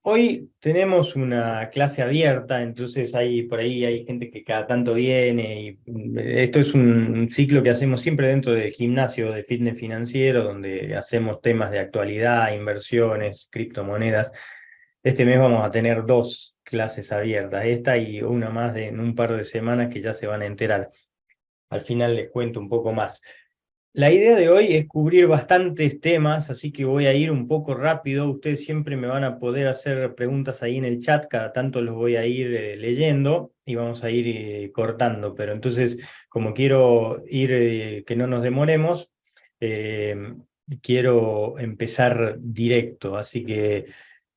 Hoy tenemos una clase abierta, entonces por ahí hay gente que cada tanto viene y esto es un ciclo que hacemos siempre dentro del gimnasio de fitness financiero, donde hacemos temas de actualidad, inversiones, criptomonedas. Este mes vamos a tener dos clases abiertas, esta y una más en un par de semanas que ya se van a enterar. Al final les cuento un poco más. La idea de hoy es cubrir bastantes temas, así que voy a ir un poco rápido. Ustedes siempre me van a poder hacer preguntas ahí en el chat, cada tanto los voy a ir leyendo y vamos a ir cortando. Pero entonces, como quiero ir, que no nos demoremos, eh, quiero empezar directo. Así que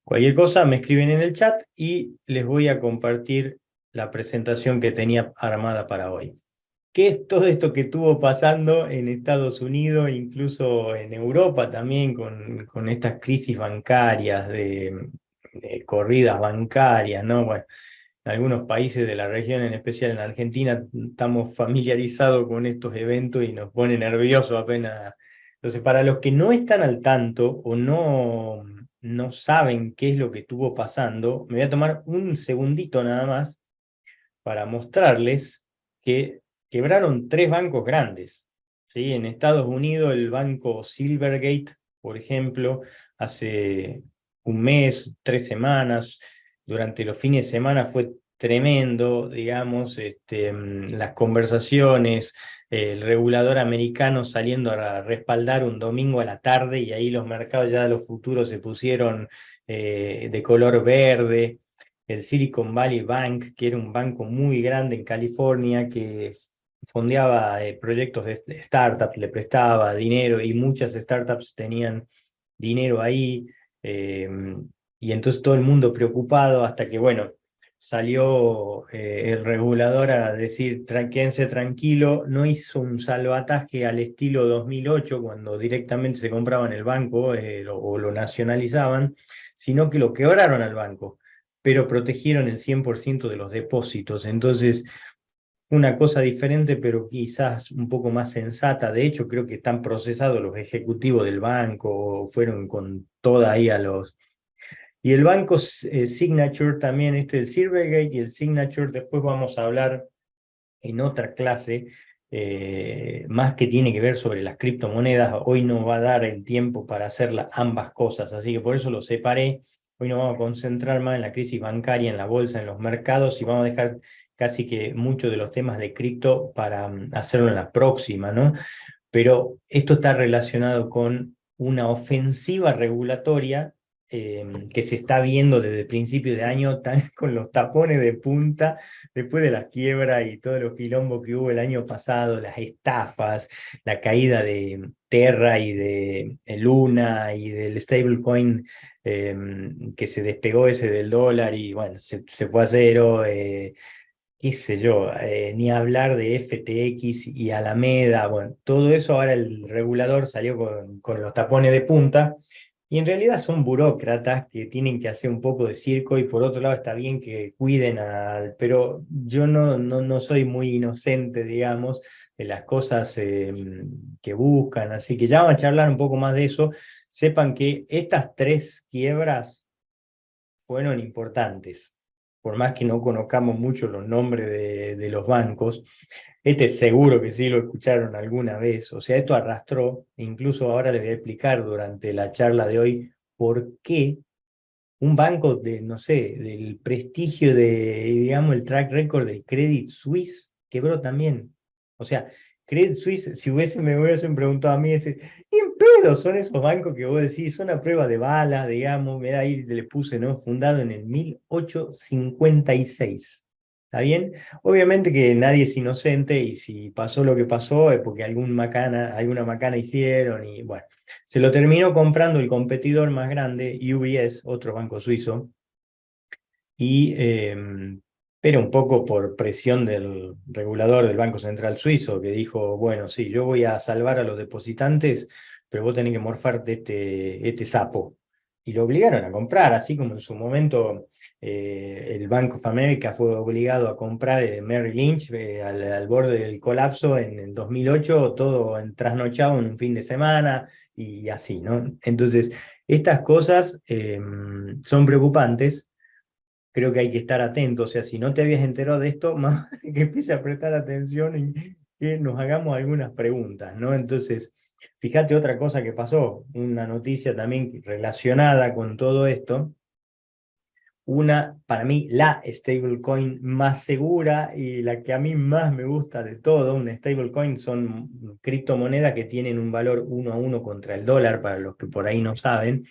cualquier cosa me escriben en el chat y les voy a compartir la presentación que tenía armada para hoy. ¿Qué es todo esto que estuvo pasando en Estados Unidos, incluso en Europa también, con estas crisis bancarias, de corridas bancarias, ¿no? Bueno, en algunos países de la región, en especial en Argentina, estamos familiarizados con estos eventos y nos pone nerviosos apenas. Entonces, para los que no están al tanto o no saben qué es lo que estuvo pasando, me voy a tomar un segundito nada más para mostrarles que quebraron tres bancos grandes. ¿Sí? En Estados Unidos el banco Silvergate, por ejemplo, hace un mes, 3 semanas, durante los fines de semana fue tremendo, digamos, las conversaciones, el regulador americano saliendo a respaldar un domingo a la tarde y ahí los mercados ya de los futuros se pusieron de color verde. El Silicon Valley Bank, que era un banco muy grande en California, que fondeaba proyectos de startups, le prestaba dinero y muchas startups tenían dinero ahí. eh, y entonces todo el mundo preocupado hasta que, bueno, salió el regulador a decir, quédense tranquilo, no hizo un salvataje al estilo 2008, cuando directamente se compraban el banco o lo nacionalizaban, sino que lo quebraron al banco, pero protegieron el 100% de los depósitos. Entonces, una cosa diferente, pero quizás un poco más sensata. De hecho, creo que están procesados los ejecutivos del banco, fueron con toda ahí a los... Y el banco Signature también, el Silvergate y el Signature, después vamos a hablar en otra clase, más que tiene que ver sobre las criptomonedas. Hoy no va a dar el tiempo para hacer ambas cosas, así que por eso lo separé. Hoy nos vamos a concentrar más en la crisis bancaria, en la bolsa, en los mercados y vamos a dejar casi que muchos de los temas de cripto para hacerlo en la próxima, ¿no? Pero esto está relacionado con una ofensiva regulatoria que se está viendo desde el principio de año, con los tapones de punta, después de la quiebra y todos los quilombos que hubo el año pasado, las estafas, la caída de Terra y de Luna y del stablecoin, que se despegó ese del dólar y bueno, se fue a cero. Qué sé yo, ni hablar de FTX y Alameda, bueno, todo eso ahora el regulador salió con los tapones de punta, y en realidad son burócratas que tienen que hacer un poco de circo, y por otro lado está bien que cuiden pero yo no soy muy inocente, digamos, de las cosas que buscan, así que ya vamos a charlar un poco más de eso. Sepan que estas tres quiebras fueron importantes, por más que no conozcamos mucho los nombres de los bancos. Seguro que sí lo escucharon alguna vez, o sea, esto arrastró, incluso ahora les voy a explicar durante la charla de hoy por qué un banco de, no sé, del prestigio digamos, el track record del Credit Suisse quebró también. O sea, Credit Suisse, si me hubiesen preguntado a mí, ¿y en pedo son esos bancos que vos decís? Son a prueba de balas, digamos, mira, ahí le puse, ¿no? Fundado en el 1856. ¿Está bien? Obviamente que nadie es inocente y si pasó lo que pasó es porque alguna macana hicieron y bueno. Se lo terminó comprando el competidor más grande, UBS, otro banco suizo, y, pero un poco por presión del regulador del Banco Central Suizo, que dijo, bueno, sí, yo voy a salvar a los depositantes, pero vos tenés que morfarte este sapo. y lo obligaron a comprar, así como en su momento el Bank of America fue obligado a comprar Merrill Lynch al borde del colapso en el 2008, todo trasnochado en un fin de semana y así, ¿no? Entonces, estas cosas son preocupantes. Creo que hay que estar atento, o sea, si no te habías enterado de esto, más vale que empiece a prestar atención y que nos hagamos algunas preguntas, ¿no? Entonces, fíjate otra cosa que pasó, una noticia también relacionada con todo esto, para mí, la stablecoin más segura y la que a mí más me gusta de todo, una stablecoin son criptomonedas que tienen un valor 1 a 1 contra el dólar, para los que por ahí no saben,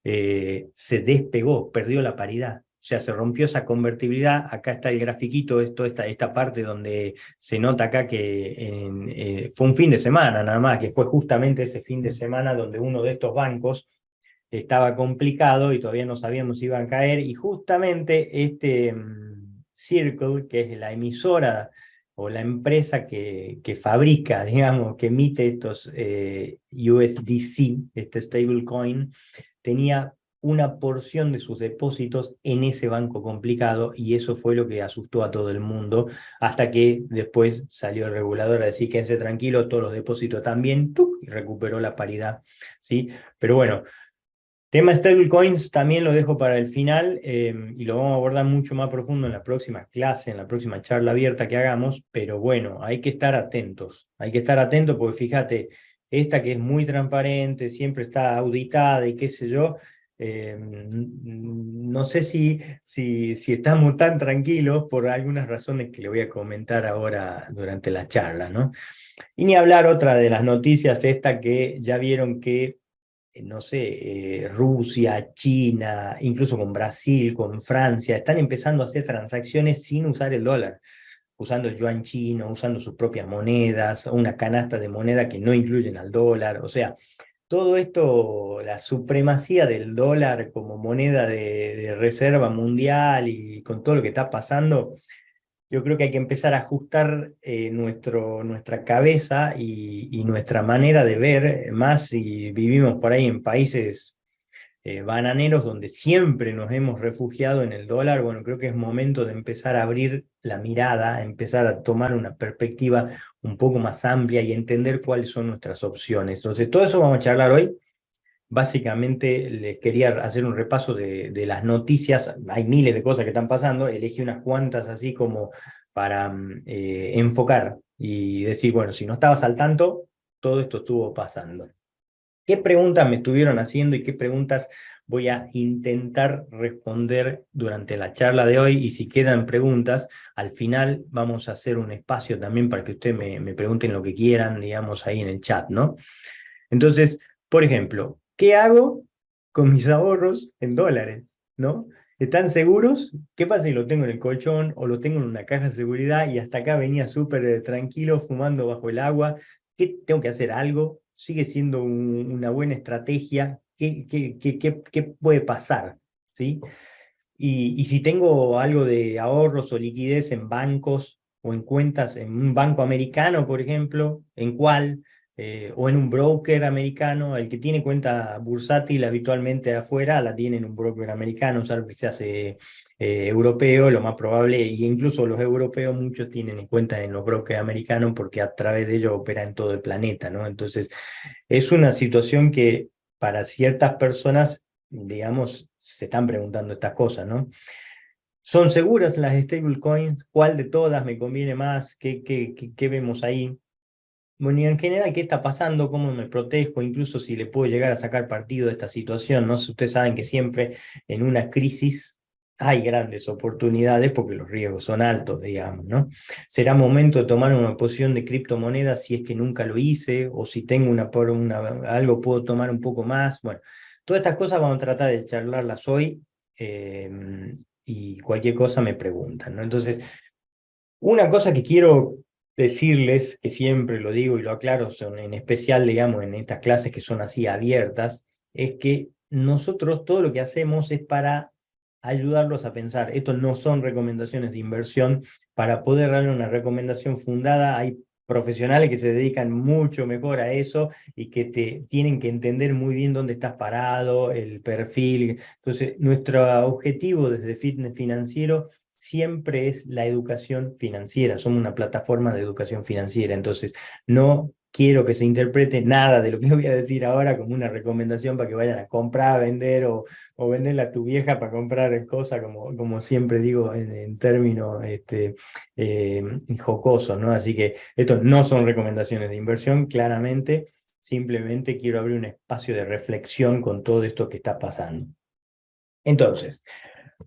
se despegó, perdió la paridad. O sea, se rompió esa convertibilidad. Acá está el grafiquito, esta parte donde se nota acá que fue un fin de semana nada más, que fue justamente ese fin de semana donde uno de estos bancos estaba complicado y todavía no sabíamos si iban a caer, y justamente Circle, que es la emisora o la empresa que fabrica, digamos, que emite estos USDC, este stablecoin, tenía una porción de sus depósitos en ese banco complicado, y eso fue lo que asustó a todo el mundo, hasta que después salió el regulador a decir: quédense tranquilos, todos los depósitos también, ¡tuc! Y recuperó la paridad, ¿sí? Pero bueno, tema stablecoins también lo dejo para el final, y lo vamos a abordar mucho más profundo en la próxima clase, en la próxima charla abierta que hagamos, pero bueno, hay que estar atentos porque fíjate, esta que es muy transparente, siempre está auditada y qué sé yo, no sé si estamos tan tranquilos por algunas razones que le voy a comentar ahora durante la charla, ¿no? Y ni hablar otra de las noticias, esta que ya vieron que no sé, Rusia, China, incluso con Brasil, con Francia, están empezando a hacer transacciones sin usar el dólar, usando el yuan chino, usando sus propias monedas, una canasta de moneda que no incluyen al dólar. O sea, todo esto, la supremacía del dólar como moneda de reserva mundial y con todo lo que está pasando, yo creo que hay que empezar a ajustar nuestra cabeza y nuestra manera de ver, más si vivimos por ahí en países bananeros donde siempre nos hemos refugiado en el dólar. Bueno, creo que es momento de empezar a abrir la mirada, empezar a tomar una perspectiva un poco más amplia y entender cuáles son nuestras opciones. Entonces, todo eso vamos a charlar hoy. Básicamente les quería hacer un repaso de las noticias. Hay miles de cosas que están pasando, elegí unas cuantas así como para enfocar y decir, bueno, si no estabas al tanto, todo esto estuvo pasando. ¿Qué preguntas me estuvieron haciendo y qué preguntas voy a intentar responder durante la charla de hoy? Y si quedan preguntas, al final vamos a hacer un espacio también para que ustedes me pregunten lo que quieran, digamos, ahí en el chat, ¿no? Entonces, por ejemplo, ¿qué hago con mis ahorros en dólares? ¿No? ¿Están seguros? ¿Qué pasa si lo tengo en el colchón o lo tengo en una caja de seguridad y hasta acá venía súper tranquilo fumando bajo el agua? ¿Qué tengo que hacer algo? ¿Sigue siendo una buena estrategia? ¿Qué puede pasar? ¿Sí? Y si tengo algo de ahorros o liquidez en bancos o en cuentas en un banco americano, por ejemplo, ¿en cuál? O en un broker americano. El que tiene cuenta bursátil habitualmente afuera la tiene en un broker americano, salvo que se hace europeo, lo más probable, y incluso los europeos muchos tienen en cuenta en los brokers americanos porque a través de ellos opera en todo el planeta, ¿no? Entonces, es una situación que para ciertas personas, digamos, se están preguntando estas cosas, ¿no? ¿Son seguras las stablecoins? ¿Cuál de todas me conviene más? ¿Qué vemos ahí? Bueno, y en general, ¿qué está pasando? ¿Cómo me protejo? Incluso si le puedo llegar a sacar partido de esta situación, ¿no? Si ustedes saben que siempre en una crisis hay grandes oportunidades porque los riesgos son altos, digamos, ¿no? ¿Será momento de tomar una posición de criptomonedas si es que nunca lo hice? O si tengo algo puedo tomar un poco más. Bueno, todas estas cosas vamos a tratar de charlarlas hoy, y cualquier cosa me preguntan, ¿no? Entonces, una cosa que quiero decirles, que siempre lo digo y lo aclaro, son en especial, digamos, en estas clases que son así abiertas, es que nosotros todo lo que hacemos es para ayudarlos a pensar. Estos no son recomendaciones de inversión. Para poder darle una recomendación fundada hay profesionales que se dedican mucho mejor a eso y que te tienen que entender muy bien dónde estás parado, el perfil. Entonces, nuestro objetivo desde Fitness Financiero siempre es la educación financiera. Somos una plataforma de educación financiera, entonces no quiero que se interprete nada de lo que voy a decir ahora como una recomendación para que vayan a comprar, vender o venderla a tu vieja para comprar cosas, como siempre digo en términos jocosos, ¿no? Así que esto no son recomendaciones de inversión, claramente, simplemente quiero abrir un espacio de reflexión con todo esto que está pasando. Entonces,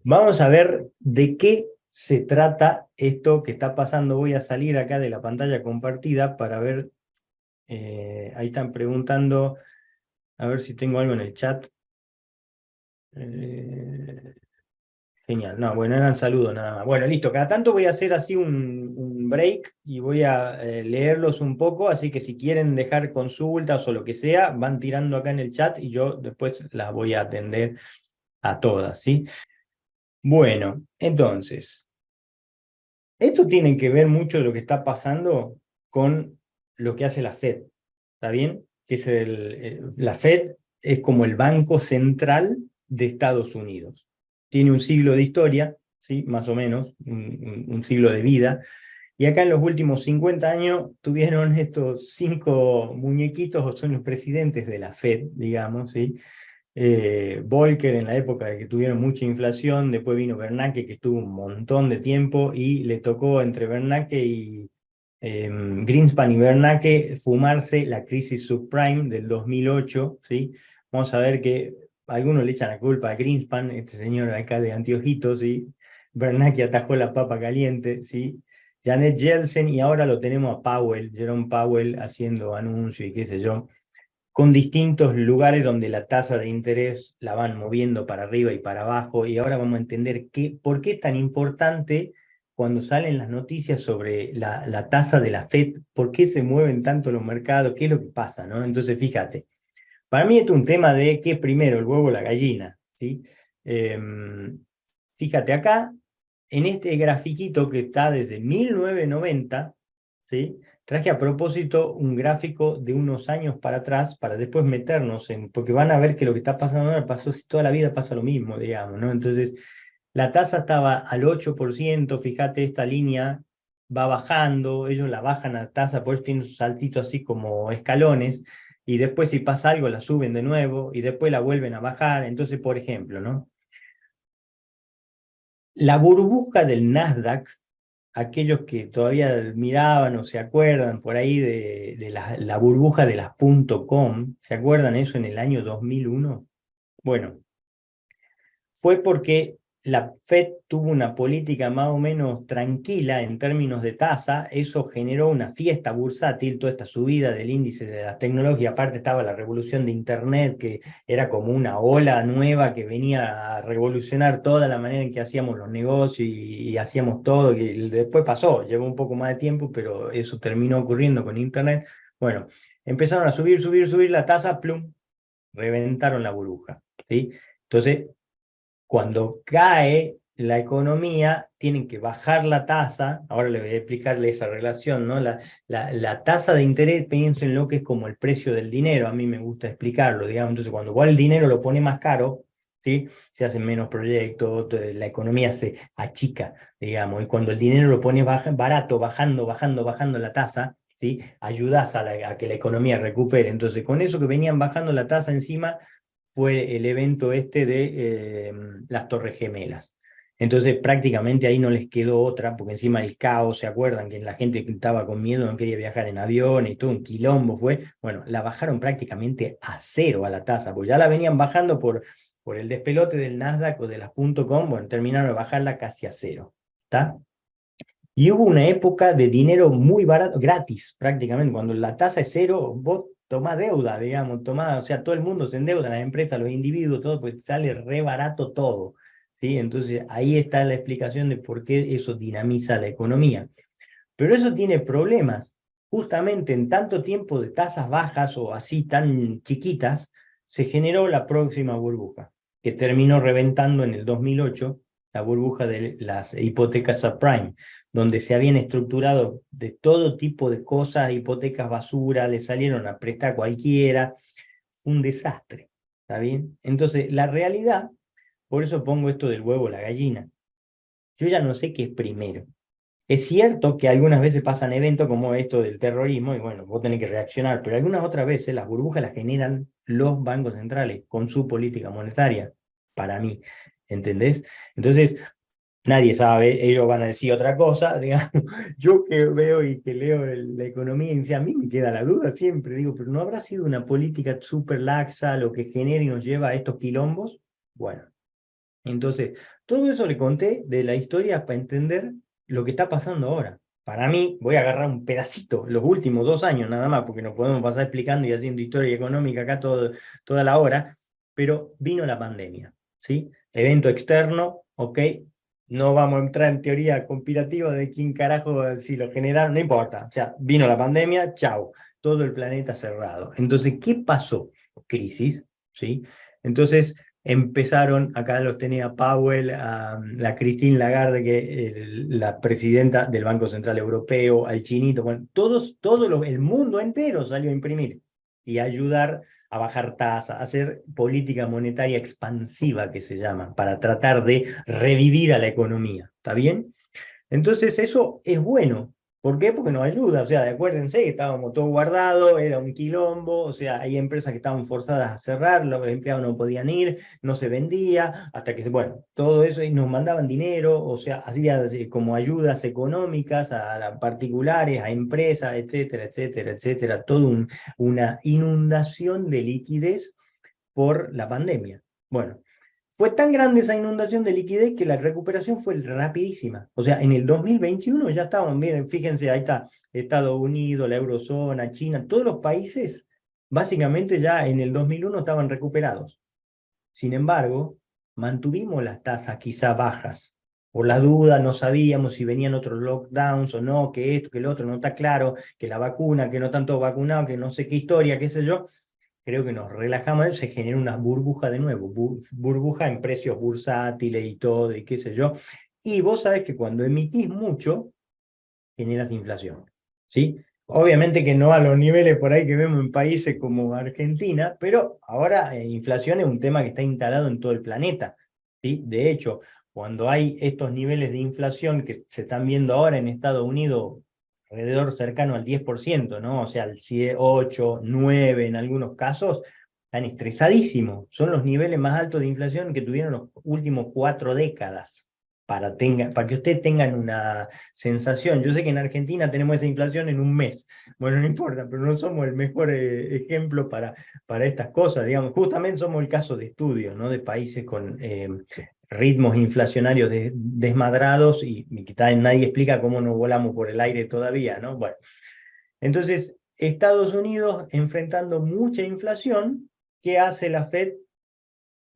vamos a ver de qué se trata esto que está pasando. Voy a salir acá de la pantalla compartida para ver, ahí están preguntando, a ver si tengo algo en el chat. Eh, Genial, no, bueno, eran saludos nada más. Bueno, listo, cada tanto voy a hacer así un break y voy a leerlos un poco, así que si quieren dejar consultas o lo que sea, van tirando acá en el chat y yo después las voy a atender a todas, ¿sí? Bueno, entonces, esto tiene que ver mucho de lo que está pasando con lo que hace la Fed, ¿está bien? Que es la Fed es como el banco central de Estados Unidos. Tiene un siglo de historia, ¿sí? Más o menos, un siglo de vida. Y acá en los últimos 50 años tuvieron estos 5 muñequitos, son los presidentes de la Fed, digamos, ¿sí? Volcker en la época de que tuvieron mucha inflación, después vino Bernanke que estuvo un montón de tiempo y le tocó entre Bernanke y Greenspan y Bernanke fumarse la crisis subprime del 2008, ¿sí? Vamos a ver que algunos le echan la culpa a Greenspan, este señor acá de anteojitos, ¿sí? Bernanke atajó la papa caliente, ¿sí? Janet Yellen y ahora lo tenemos a Powell, Jerome Powell haciendo anuncios y qué sé yo con distintos lugares donde la tasa de interés la van moviendo para arriba y para abajo, y ahora vamos a entender por qué es tan importante cuando salen las noticias sobre la tasa de la Fed, por qué se mueven tanto los mercados, qué es lo que pasa, ¿no? Entonces, fíjate, para mí esto es un tema de qué es primero, el huevo o la gallina, ¿sí? Fíjate acá, en este grafiquito que está desde 1990, ¿sí? Traje a propósito un gráfico de unos años para atrás para después meternos porque van a ver que lo que está pasando ahora pasó, si toda la vida pasa lo mismo, digamos, ¿no? Entonces, la tasa estaba al 8%, fíjate, esta línea va bajando, ellos la bajan a la tasa, por eso tiene un saltito así como escalones, y después si pasa algo la suben de nuevo, y después la vuelven a bajar. Entonces, por ejemplo, ¿no? La burbuja del Nasdaq, aquellos que todavía miraban o se acuerdan por ahí de la burbuja de las .com, ¿se acuerdan eso en el año 2001? Bueno, fue porque la Fed tuvo una política más o menos tranquila en términos de tasa, eso generó una fiesta bursátil, toda esta subida del índice de la tecnología, aparte estaba la revolución de Internet, que era como una ola nueva que venía a revolucionar toda la manera en que hacíamos los negocios y hacíamos todo, y después pasó, llevó un poco más de tiempo, pero eso terminó ocurriendo con Internet. Bueno, empezaron a subir la tasa, plum, reventaron la burbuja, ¿sí? Entonces, cuando cae la economía, tienen que bajar la tasa. Ahora le voy a explicarle esa relación, ¿no? La tasa de interés, pienso en lo que es como el precio del dinero. A mí me gusta explicarlo, digamos. Entonces, cuando igual el dinero lo pone más caro, ¿sí? Se hacen menos proyectos, la economía se achica, digamos. Y cuando el dinero lo pone barato, bajando la tasa, ¿sí? Ayudas a que la economía recupere. Entonces, con eso que venían bajando la tasa encima fue el evento este de las Torres Gemelas. Entonces prácticamente ahí no les quedó otra, porque encima el caos, ¿se acuerdan? Que la gente estaba con miedo, no quería viajar en avión y todo un quilombo fue. Bueno, la bajaron prácticamente a cero a la tasa, porque ya la venían bajando por el despelote del Nasdaq o de las .com, bueno, terminaron de bajarla casi a cero. ¿Está? Y hubo una época de dinero muy barato, gratis prácticamente, cuando la tasa es cero, vos tomás deuda, digamos, tomás, o sea, todo el mundo se endeuda, las empresas, los individuos, todo, pues sale re barato todo, ¿sí? Entonces ahí está la explicación de por qué eso dinamiza la economía. Pero eso tiene problemas. Justamente en tanto tiempo de tasas bajas o así tan chiquitas, se generó la próxima burbuja, que terminó reventando en el 2008 la burbuja de las hipotecas subprime, donde se habían estructurado de todo tipo de cosas, hipotecas basura, le salieron a prestar cualquiera, fue un desastre, ¿está bien? Entonces, la realidad, por eso pongo esto del huevo, la gallina, yo ya no sé qué es primero. Es cierto que algunas veces pasan eventos como esto del terrorismo y bueno, vos tenés que reaccionar, pero algunas otras veces las burbujas las generan los bancos centrales con su política monetaria, para mí, ¿entendés? Entonces, nadie sabe, ellos van a decir otra cosa, digamos, yo que veo y que leo la economía, y a mí me queda la duda siempre, digo, pero ¿no habrá sido una política súper laxa lo que genera y nos lleva a estos quilombos? Bueno, entonces, todo eso le conté de la historia para entender lo que está pasando ahora. Para mí, voy a agarrar un pedacito, los últimos 2 años nada más, porque no podemos pasar explicando y haciendo historia económica acá toda la hora, pero vino la pandemia, ¿sí? Evento externo, ¿ok? No vamos a entrar en teoría conspirativa de quién carajo si lo generaron, no importa. O sea, vino la pandemia, chau, todo el planeta cerrado. Entonces, ¿qué pasó? Crisis, ¿sí? Entonces, empezaron, acá los tenía Powell, a la Christine Lagarde, que la presidenta del Banco Central Europeo, al Chinito, bueno, el mundo entero salió a imprimir y a ayudar a bajar tasas, a hacer política monetaria expansiva, que se llama, para tratar de revivir a la economía. ¿Está bien? Entonces eso es bueno. ¿Por qué? Porque nos ayuda. O sea, acuérdense que estábamos todos guardados, era un quilombo, o sea, hay empresas que estaban forzadas a cerrar, los empleados no podían ir, no se vendía, hasta que, bueno, todo eso, y nos mandaban dinero, o sea, hacía como ayudas económicas a particulares, a empresas, etcétera, etcétera, etcétera, toda una inundación de liquidez por la pandemia. Bueno, fue tan grande esa inundación de liquidez que la recuperación fue rapidísima. O sea, en el 2021 ya estaban, miren, fíjense, ahí está Estados Unidos, la eurozona, China, todos los países básicamente ya en el 2001 estaban recuperados. Sin embargo, mantuvimos las tasas quizá bajas. Por la duda, no sabíamos si venían otros lockdowns o no, que esto, que el otro, no está claro, que la vacuna, que no tanto vacunado, que no sé qué historia, qué sé yo. Creo que nos relajamos, se genera una burbuja de nuevo, burbuja en precios bursátiles y todo, y qué sé yo. Y vos sabés que cuando emitís mucho, generas inflación, ¿sí? Obviamente que no a los niveles por ahí que vemos en países como Argentina, pero ahora inflación es un tema que está instalado en todo el planeta, ¿sí? De hecho, cuando hay estos niveles de inflación que se están viendo ahora en Estados Unidos, alrededor cercano al 10%, ¿no? O sea, al 8, 9 en algunos casos, están estresadísimos. Son los niveles más altos de inflación que tuvieron los últimos 4 décadas. Para que ustedes tengan una sensación. Yo sé que en Argentina tenemos esa inflación en un mes. Bueno, no importa, pero no somos el mejor ejemplo para estas cosas. Digamos, justamente somos el caso de estudio, ¿no? De países con ritmos inflacionarios desmadrados y que nadie explica cómo nos volamos por el aire todavía, ¿no? Bueno, entonces, Estados Unidos enfrentando mucha inflación, ¿qué hace la Fed?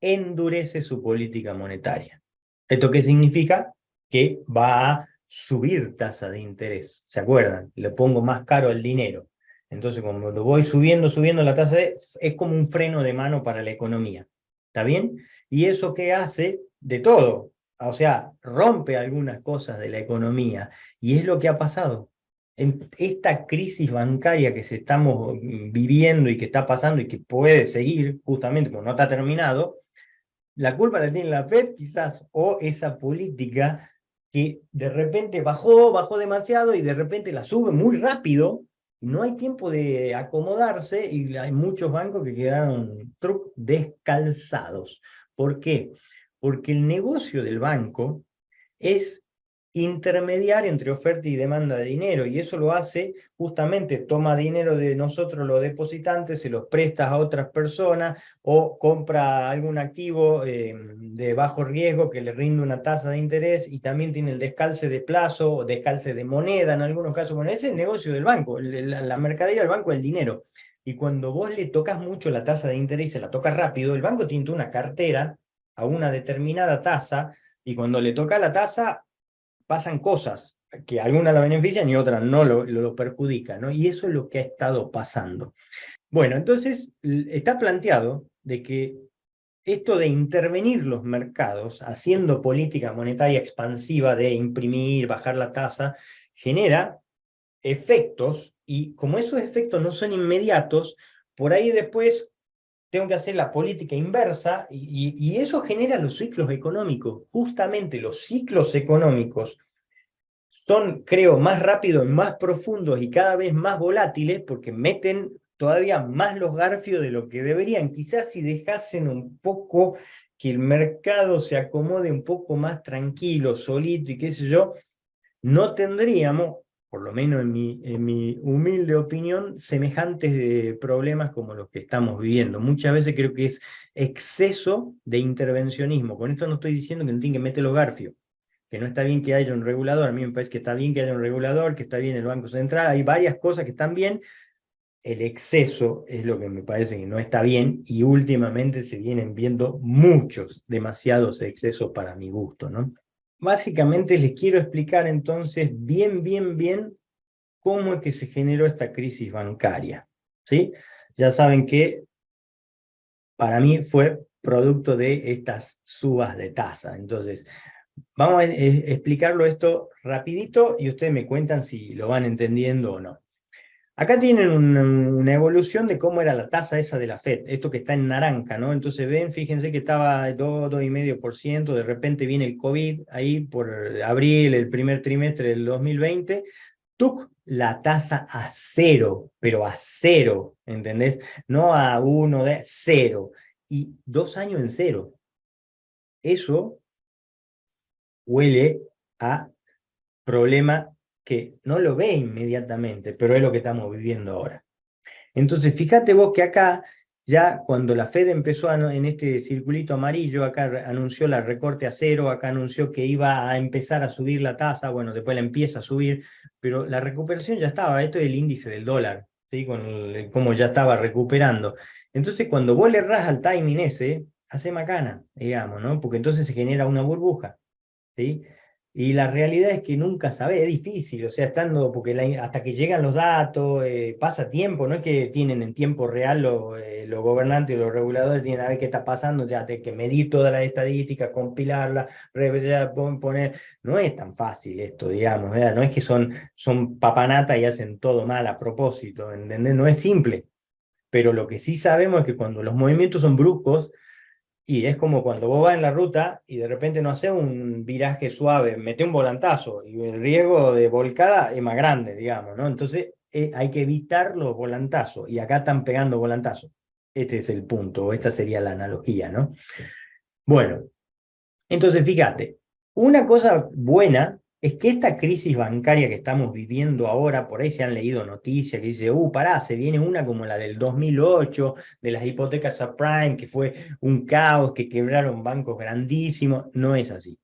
Endurece su política monetaria. ¿Esto qué significa? Que va a subir tasa de interés. ¿Se acuerdan? Le pongo más caro el dinero. Entonces, cuando lo voy subiendo la tasa es como un freno de mano para la economía. ¿Está bien? ¿Y eso qué hace? De todo. O sea, rompe algunas cosas de la economía. Y es lo que ha pasado. En esta crisis bancaria que se estamos viviendo y que está pasando y que puede seguir, justamente como no está terminado, la culpa la tiene la Fed quizás, o esa política que de repente bajó demasiado y de repente la sube muy rápido, no hay tiempo de acomodarse y hay muchos bancos que quedaron descalzados. ¿Por qué? Porque el negocio del banco es intermediar entre oferta y demanda de dinero, y eso lo hace justamente, toma dinero de nosotros los depositantes, se los presta a otras personas o compra algún activo de bajo riesgo que le rinde una tasa de interés y también tiene el descalce de plazo o descalce de moneda en algunos casos. Bueno, ese es el negocio del banco, la mercadería del banco es el dinero. Y cuando vos le tocas mucho la tasa de interés y se la tocas rápido, el banco tiene una cartera a una determinada tasa y cuando le toca la tasa pasan cosas que algunas la benefician y otras no lo perjudican, ¿no? Y eso es lo que ha estado pasando. Bueno, entonces está planteado de que esto de intervenir los mercados, haciendo política monetaria expansiva de imprimir, bajar la tasa, genera efectos, y como esos efectos no son inmediatos, por ahí después tengo que hacer la política inversa, y eso genera los ciclos económicos. Justamente los ciclos económicos son, creo, más rápidos, más profundos y cada vez más volátiles porque meten todavía más los garfios de lo que deberían. Quizás si dejasen un poco que el mercado se acomode un poco más tranquilo, solito y qué sé yo, no tendríamos, por lo menos en mi humilde opinión, semejantes de problemas como los que estamos viviendo. Muchas veces creo que es exceso de intervencionismo. Con esto no estoy diciendo que no tienen que meter los garfios, que no está bien que haya un regulador. A mí me parece que está bien que haya un regulador, que está bien el Banco Central. Hay varias cosas que están bien. El exceso es lo que me parece que no está bien, y últimamente se vienen viendo muchos, demasiados excesos para mi gusto, ¿no? Básicamente les quiero explicar entonces bien cómo es que se generó esta crisis bancaria, ¿sí? Ya saben que para mí fue producto de estas subas de tasa. Entonces, vamos a explicarlo esto rapidito y ustedes me cuentan si lo van entendiendo o no. Acá tienen una evolución de cómo era la tasa esa de la Fed, esto que está en naranja, ¿no? Entonces ven, fíjense que estaba 2,5%, de repente viene el COVID, ahí por abril, el primer trimestre del 2020, ¡tuc! La tasa a cero, pero a cero, ¿entendés? No a uno, de cero. Y 2 años en cero. Eso huele a problema que no lo ve inmediatamente, pero es lo que estamos viviendo ahora. Entonces, fíjate vos que acá, ya cuando la Fed empezó en este circulito amarillo, acá anunció la recorte a cero, acá anunció que iba a empezar a subir la tasa, bueno, después la empieza a subir, pero la recuperación ya estaba. Esto es el índice del dólar, ¿sí? Cómo ya estaba recuperando. Entonces, cuando vos le errás al timing ese, hace macana, digamos, ¿no? Porque entonces se genera una burbuja, ¿sí? Y la realidad es que nunca sabe, es difícil, o sea, estando, porque hasta que llegan los datos, pasa tiempo, no es que tienen en tiempo real los gobernantes y los reguladores, tienen a ver qué está pasando, ya hay que medir todas las estadísticas, compilarlas, poner, no es tan fácil esto, digamos, ¿verdad? No es que son papanata y hacen todo mal a propósito, ¿entendés? No es simple, pero lo que sí sabemos es que cuando los movimientos son bruscos, y es como cuando vos vas en la ruta y de repente no haces un viraje suave, mete un volantazo y el riesgo de volcada es más grande, digamos, ¿no? Entonces hay que evitar los volantazos, y acá están pegando volantazos. Este es el punto, esta sería la analogía, ¿no? Bueno, entonces, fíjate, una cosa buena es que esta crisis bancaria que estamos viviendo ahora, por ahí se han leído noticias que dice, pará, se viene una como la del 2008, de las hipotecas subprime, que fue un caos, que quebraron bancos grandísimos. No es así.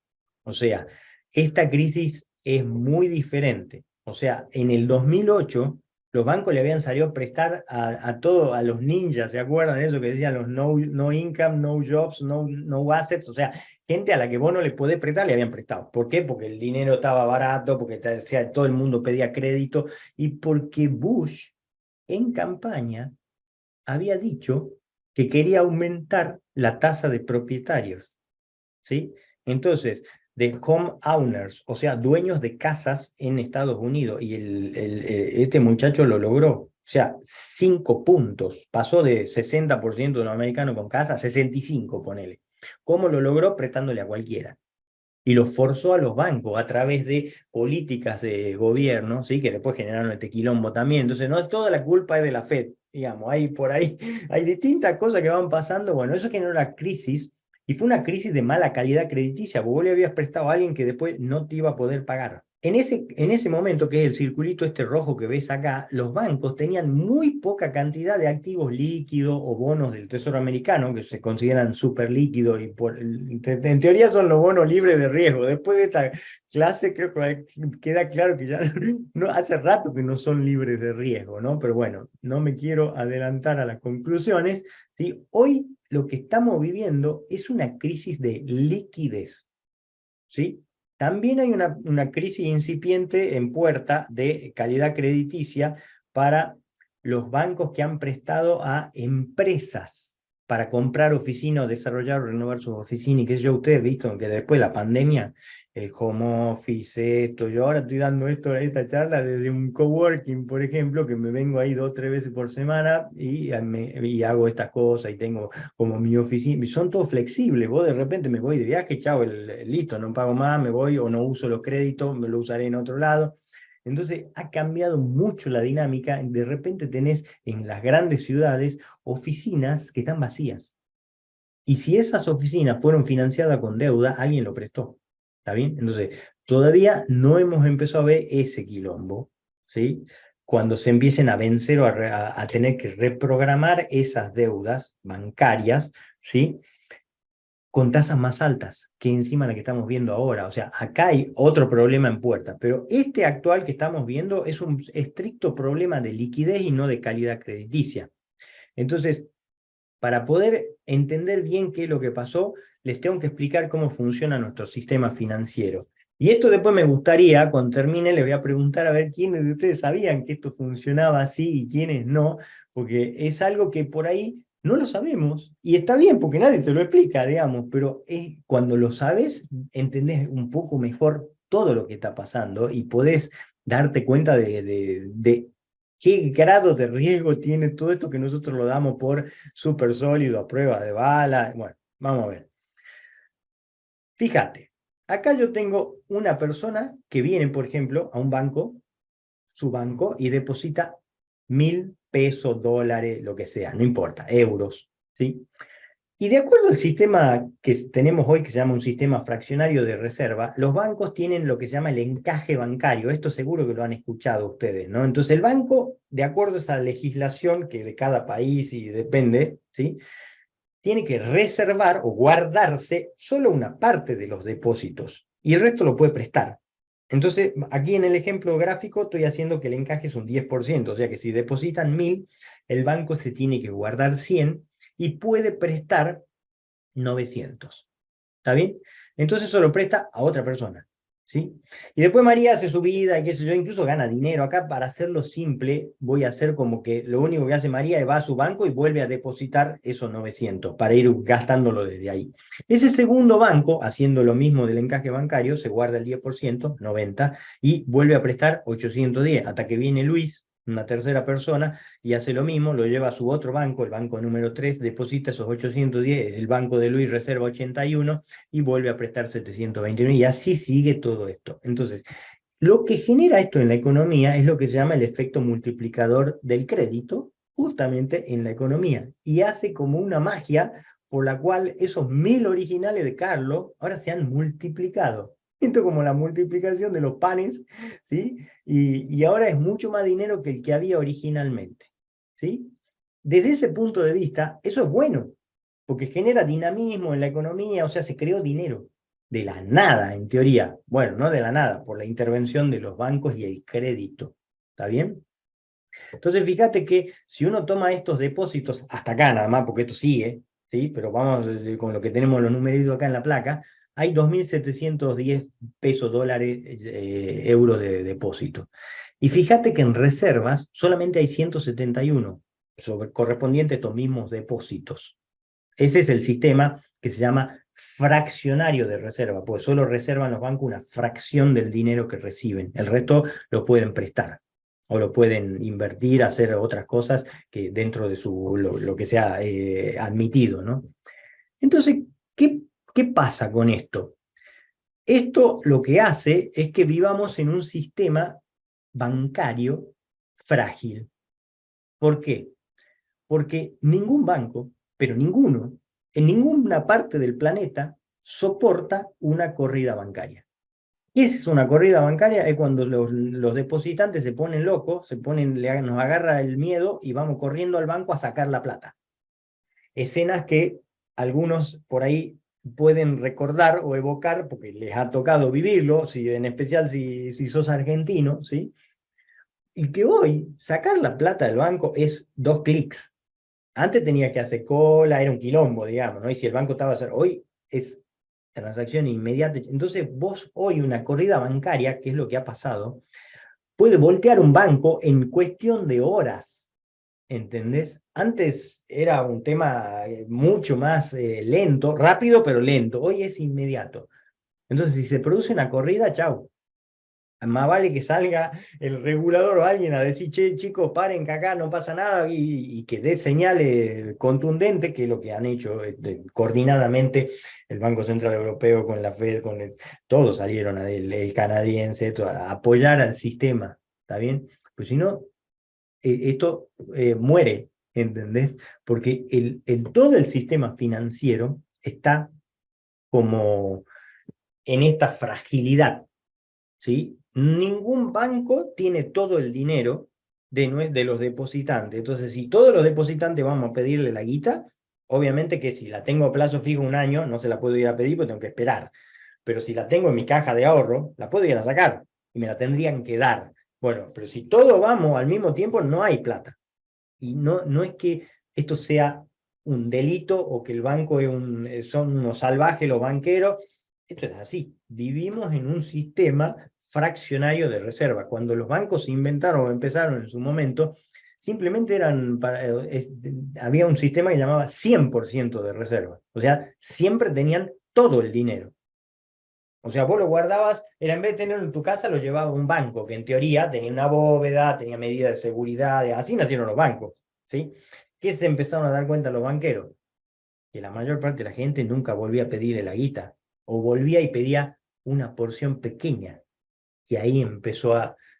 O sea, esta crisis es muy diferente. O sea, en el 2008 los bancos le habían salido a prestar a todos, a los ninjas, ¿se acuerdan de eso que decían los no income, no jobs, no assets? O sea, gente a la que vos no le podés prestar, le habían prestado. ¿Por qué? Porque el dinero estaba barato, porque o sea, todo el mundo pedía crédito, y porque Bush en campaña había dicho que quería aumentar la tasa de propietarios, ¿sí? Entonces, de home owners, o sea, dueños de casas en Estados Unidos, y este muchacho lo logró. O sea, 5 puntos. Pasó de 60% de los americanos con casa a 65, ponele. ¿Cómo lo logró? Prestándole a cualquiera. Y lo forzó a los bancos a través de políticas de gobierno, ¿sí? Que después generaron este quilombo también. Entonces, no toda la culpa es de la Fed, digamos, hay por ahí, hay distintas cosas que van pasando. Bueno, eso generó la crisis, y fue una crisis de mala calidad crediticia, porque vos le habías prestado a alguien que después no te iba a poder pagar. En ese momento, que es el circulito este rojo que ves acá, los bancos tenían muy poca cantidad de activos líquidos o bonos del Tesoro americano, que se consideran súper líquidos, y en teoría son los bonos libres de riesgo. Después de esta clase creo que queda claro que ya no, hace rato que no son libres de riesgo, ¿no? Pero bueno, no me quiero adelantar a las conclusiones, ¿sí? Hoy lo que estamos viviendo es una crisis de liquidez, ¿sí? También hay una crisis incipiente en puerta de calidad crediticia para los bancos que han prestado a empresas para comprar oficinas, desarrollar o renovar sus oficinas, y qué sé yo, ustedes visto que después de la pandemia, el home office, esto, yo ahora estoy dando esta charla desde un coworking, por ejemplo, que me vengo ahí 2 o 3 veces por semana y hago estas cosas y tengo como mi oficina, y son todos flexibles, vos de repente me voy de viaje, chao, listo, no pago más, me voy o no uso los créditos, me lo usaré en otro lado. Entonces ha cambiado mucho la dinámica, de repente tenés en las grandes ciudades oficinas que están vacías. Y si esas oficinas fueron financiadas con deuda, alguien lo prestó. ¿Está bien? Entonces, todavía no hemos empezado a ver ese quilombo, ¿sí? Cuando se empiecen a vencer o a tener que reprogramar esas deudas bancarias, ¿sí? Con tasas más altas que encima la que estamos viendo ahora. O sea, acá hay otro problema en puerta, pero este actual que estamos viendo es un estricto problema de liquidez y no de calidad crediticia. Entonces, para poder entender bien qué es lo que pasó, les tengo que explicar cómo funciona nuestro sistema financiero. Y esto después me gustaría, cuando termine, les voy a preguntar a ver quiénes de ustedes sabían que esto funcionaba así y quiénes no, porque es algo que por ahí no lo sabemos. Y está bien, porque nadie te lo explica, digamos, pero cuando lo sabes, entendés un poco mejor todo lo que está pasando y podés darte cuenta de qué grado de riesgo tiene todo esto que nosotros lo damos por súper sólido, a prueba de bala. Bueno, vamos a ver. Fíjate, acá yo tengo una persona que viene, por ejemplo, a un banco, su banco, y deposita 1.000 pesos, dólares, lo que sea, no importa, euros, ¿sí? Y de acuerdo al sistema que tenemos hoy, que se llama un sistema fraccionario de reserva, los bancos tienen lo que se llama el encaje bancario. Esto seguro que lo han escuchado ustedes, ¿no? Entonces el banco, de acuerdo a esa legislación que de cada país y depende, ¿sí? Tiene que reservar o guardarse solo una parte de los depósitos y el resto lo puede prestar. Entonces, aquí en el ejemplo gráfico estoy haciendo que el encaje es un 10%, o sea que si depositan 1.000, el banco se tiene que guardar 100 y puede prestar 900. ¿Está bien? Entonces eso lo presta a otra persona. ¿Sí? Y después María hace su vida y qué sé yo, incluso gana dinero. Acá, para hacerlo simple, voy a hacer como que lo único que hace María es va a su banco y vuelve a depositar esos 900 para ir gastándolo desde ahí. Ese segundo banco, haciendo lo mismo del encaje bancario, se guarda el 10%, 90, y vuelve a prestar 810, hasta que viene Luis, una tercera persona, y hace lo mismo, lo lleva a su otro banco, el banco número 3, deposita esos 810, el banco de Luis reserva 81 y vuelve a prestar 721, y así sigue todo esto. Entonces, lo que genera esto en la economía es lo que se llama el efecto multiplicador del crédito, justamente en la economía, y hace como una magia por la cual esos 1.000 originales de Carlos ahora se han multiplicado. Esto como la multiplicación de los panes, ¿sí? Y ahora es mucho más dinero que el que había originalmente, ¿sí? Desde ese punto de vista, eso es bueno, porque genera dinamismo en la economía, o sea, se creó dinero de la nada, en teoría. Bueno, no de la nada, por la intervención de los bancos y el crédito. ¿Está bien? Entonces, fíjate que si uno toma estos depósitos, hasta acá nada más, porque esto sigue, ¿sí? Pero vamos con lo que tenemos los numeritos acá en la placa, hay 2.710 pesos, dólares, euros de depósito. Y fíjate que en reservas solamente hay 171 correspondientes a estos mismos depósitos. Ese es el sistema que se llama fraccionario de reserva, pues solo reservan los bancos una fracción del dinero que reciben. El resto lo pueden prestar o lo pueden invertir, hacer otras cosas que dentro de lo que sea admitido, ¿no? Entonces, ¿qué pasa con esto? Esto lo que hace es que vivamos en un sistema bancario frágil. ¿Por qué? Porque ningún banco, pero ninguno, en ninguna parte del planeta, soporta una corrida bancaria. ¿Qué es una corrida bancaria? Es cuando los depositantes se ponen locos, nos agarra el miedo y vamos corriendo al banco a sacar la plata. Escenas que algunos por ahí pueden recordar o evocar, porque les ha tocado vivirlo, en especial si sos argentino, ¿sí? Y que hoy sacar la plata del banco es 2 clics. Antes tenía que hacer cola, era un quilombo, digamos, ¿no? Y si el banco estaba a hacer, hoy es transacción inmediata. Entonces, vos hoy una corrida bancaria, que es lo que ha pasado, puede voltear un banco en cuestión de horas. ¿entendés? Antes era un tema mucho más lento, rápido pero lento, hoy es inmediato. Entonces, si se produce una corrida, chau. Más vale que salga el regulador o alguien a decir, che, chicos, paren que acá no pasa nada y que dé señales contundentes, que es lo que han hecho coordinadamente el Banco Central Europeo con la Fed, todos salieron, el canadiense, a apoyar al sistema, ¿está bien? Pues si no, esto muere, ¿entendés? Porque todo el sistema financiero está como en esta fragilidad, ¿sí? Ningún banco tiene todo el dinero de los depositantes. Entonces, si todos los depositantes vamos a pedirle la guita, obviamente que si la tengo a plazo fijo un año, no se la puedo ir a pedir porque tengo que esperar. Pero si la tengo en mi caja de ahorro, la puedo ir a sacar y me la tendrían que dar. Bueno, pero si todos vamos al mismo tiempo, no hay plata. Y no es que esto sea un delito o que el banco son unos salvajes los banqueros. Esto es así. Vivimos en un sistema fraccionario de reserva. Cuando los bancos se inventaron o empezaron en su momento, simplemente había un sistema que llamaba 100% de reserva. O sea, siempre tenían todo el dinero. O sea, vos lo guardabas, era en vez de tenerlo en tu casa, lo llevaba a un banco, que en teoría tenía una bóveda, tenía medidas de seguridad, así nacieron los bancos, ¿sí? ¿Qué se empezaron a dar cuenta los banqueros? Que la mayor parte de la gente nunca volvía a pedirle la guita, o volvía y pedía una porción pequeña. Y ahí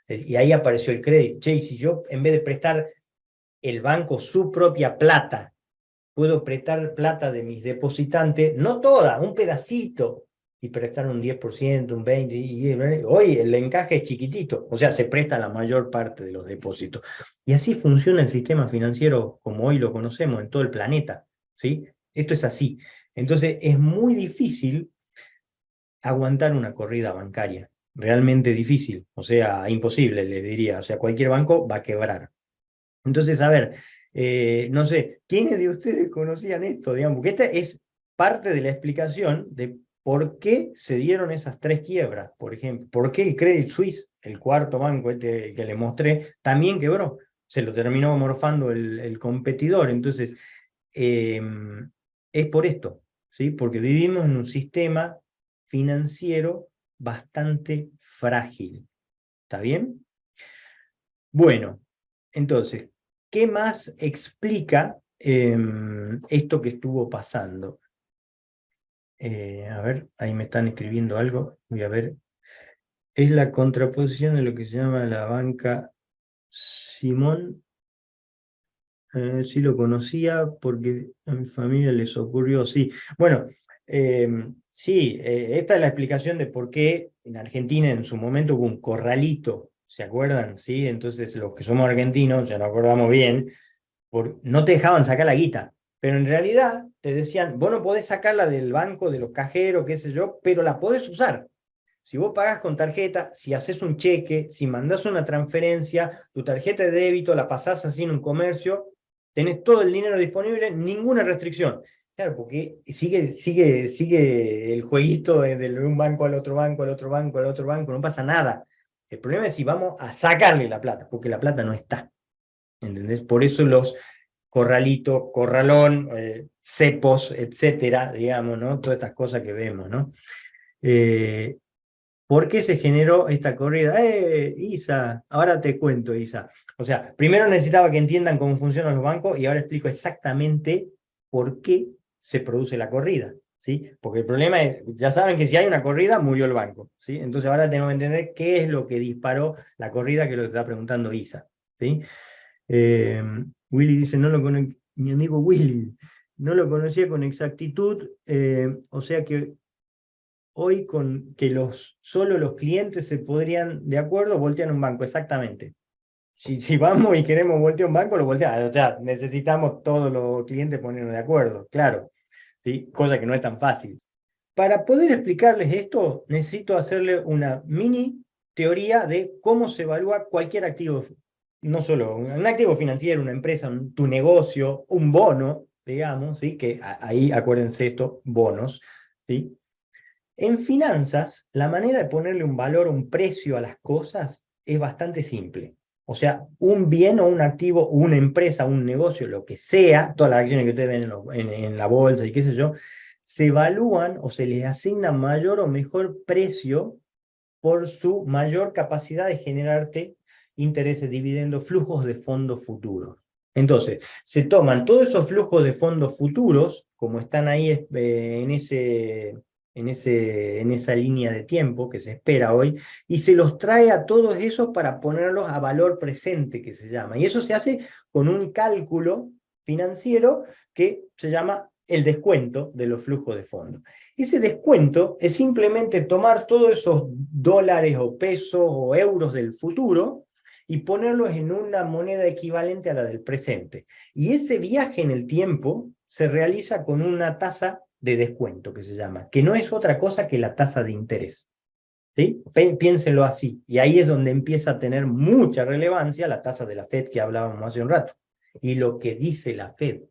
y ahí apareció el crédito. Che, y si yo en vez de prestar el banco su propia plata, puedo prestar plata de mis depositantes, no toda, un pedacito, y prestar un 10%, un 20%, hoy el encaje es chiquitito, o sea, se presta la mayor parte de los depósitos. Y así funciona el sistema financiero como hoy lo conocemos en todo el planeta, ¿sí? Esto es así. Entonces, es muy difícil aguantar una corrida bancaria, realmente difícil, o sea, imposible, le diría, o sea, cualquier banco va a quebrar. Entonces, a ver, no sé, ¿quiénes de ustedes conocían esto? Digamos, porque esta es parte de la explicación de por qué se dieron esas tres quiebras, por ejemplo. ¿Por qué el Credit Suisse, el cuarto banco este que le mostré, también quebró? Se lo terminó morfando el competidor. Entonces, eh, es por esto, ¿sí? Porque vivimos en un sistema financiero bastante frágil. ¿Está bien? Bueno, entonces, ¿qué más explica esto que estuvo pasando? A ver, ahí me están escribiendo algo, voy a ver. Es la contraposición de lo que se llama la banca Simón. Sí lo conocía porque a mi familia les ocurrió, sí. Bueno, sí, esta es la explicación de por qué en Argentina en su momento hubo un corralito, ¿se acuerdan? Sí, entonces los que somos argentinos, ya nos acordamos bien, no te dejaban sacar la guita, pero en realidad te decían, vos no podés sacarla del banco, de los cajeros, qué sé yo, pero la podés usar. Si vos pagás con tarjeta, si haces un cheque, si mandás una transferencia, tu tarjeta de débito la pasás así en un comercio, tenés todo el dinero disponible, ninguna restricción. Claro, porque sigue el jueguito de un banco al otro banco, al otro banco, al otro banco, no pasa nada. El problema es si vamos a sacarle la plata, porque la plata no está. ¿Entendés? Por eso los corralitos, corralón, cepos, etcétera, digamos, ¿no? Todas estas cosas que vemos, ¿no? Eh, ¿Por qué se generó esta corrida? Isa, ahora te cuento, Isa. O sea, primero necesitaba que entiendan cómo funcionan los bancos y ahora explico exactamente por qué se produce la corrida, ¿sí? Porque el problema es, ya saben que si hay una corrida, murió el banco, ¿sí? Entonces ahora tenemos que entender qué es lo que disparó la corrida, que es lo que está preguntando Isa, ¿sí? Eh, Willy dice, mi amigo Willy, no lo conocía con exactitud, o sea que hoy con que solo los clientes se podrían, de acuerdo, voltean un banco, exactamente. Si vamos y queremos voltear un banco, lo volteamos. O sea, necesitamos todos los clientes ponernos de acuerdo, claro, ¿sí? Cosa que no es tan fácil. Para poder explicarles esto, necesito hacerle una mini teoría de cómo se evalúa cualquier activo, no solo un activo financiero, una empresa, tu negocio, un bono, digamos, ¿sí? Que ahí acuérdense esto, bonos, ¿sí? En finanzas, la manera de ponerle un valor, un precio a las cosas es bastante simple. O sea, un bien o un activo, una empresa, un negocio, lo que sea, todas las acciones que ustedes ven en la bolsa y qué sé yo, se evalúan o se les asigna mayor o mejor precio por su mayor capacidad de generarte intereses, dividendos, flujos de fondos futuros. Entonces, se toman todos esos flujos de fondos futuros, como están ahí en esa línea de tiempo que se espera hoy, y se los trae a todos esos para ponerlos a valor presente, que se llama. Y eso se hace con un cálculo financiero que se llama el descuento de los flujos de fondos. Ese descuento es simplemente tomar todos esos dólares o pesos o euros del futuro y ponerlos en una moneda equivalente a la del presente. Y ese viaje en el tiempo se realiza con una tasa de descuento que se llama, que no es otra cosa que la tasa de interés. ¿Sí? Piénsenlo así. Y ahí es donde empieza a tener mucha relevancia la tasa de la Fed que hablábamos hace un rato. Y lo que dice la Fed.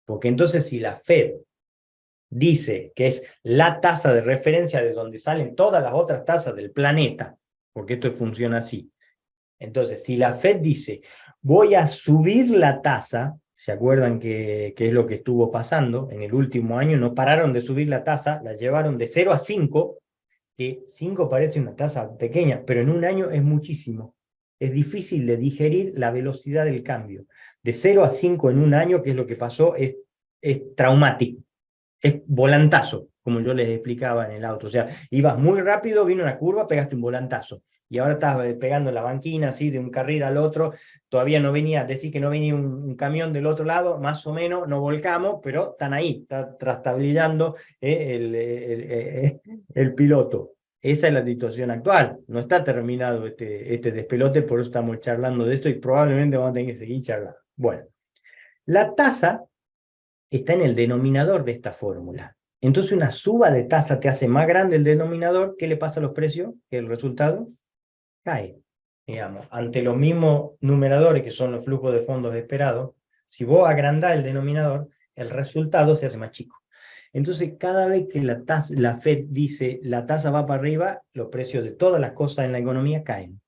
Porque entonces si la Fed dice que es la tasa de referencia de donde salen todas las otras tasas del planeta, porque esto funciona así. Entonces, si la Fed dice, voy a subir la tasa, ¿se acuerdan que es lo que estuvo pasando en el último año? No pararon de subir la tasa, la llevaron de 0 a 5, que 5 parece una tasa pequeña, pero en un año es muchísimo. Es difícil de digerir la velocidad del cambio. De 0 a 5 en un año, que es lo que pasó, es traumático. Es volantazo, como yo les explicaba en el auto. O sea, ibas muy rápido, vino una curva, pegaste un volantazo. Y ahora estás pegando la banquina así de un carril al otro. Todavía no venía, decir que no venía un camión del otro lado, más o menos, no volcamos, pero están ahí, está trastablillando el piloto. Esa es la situación actual. No está terminado este despelote, por eso estamos charlando de esto y probablemente vamos a tener que seguir charlando. Bueno, la tasa está en el denominador de esta fórmula. Entonces una suba de tasa te hace más grande el denominador. ¿Qué le pasa a los precios? Que el resultado cae. Digamos, ante los mismos numeradores que son los flujos de fondos esperados, si vos agrandás el denominador, el resultado se hace más chico. Entonces, cada vez que la Fed dice la tasa va para arriba, los precios de todas las cosas en la economía caen.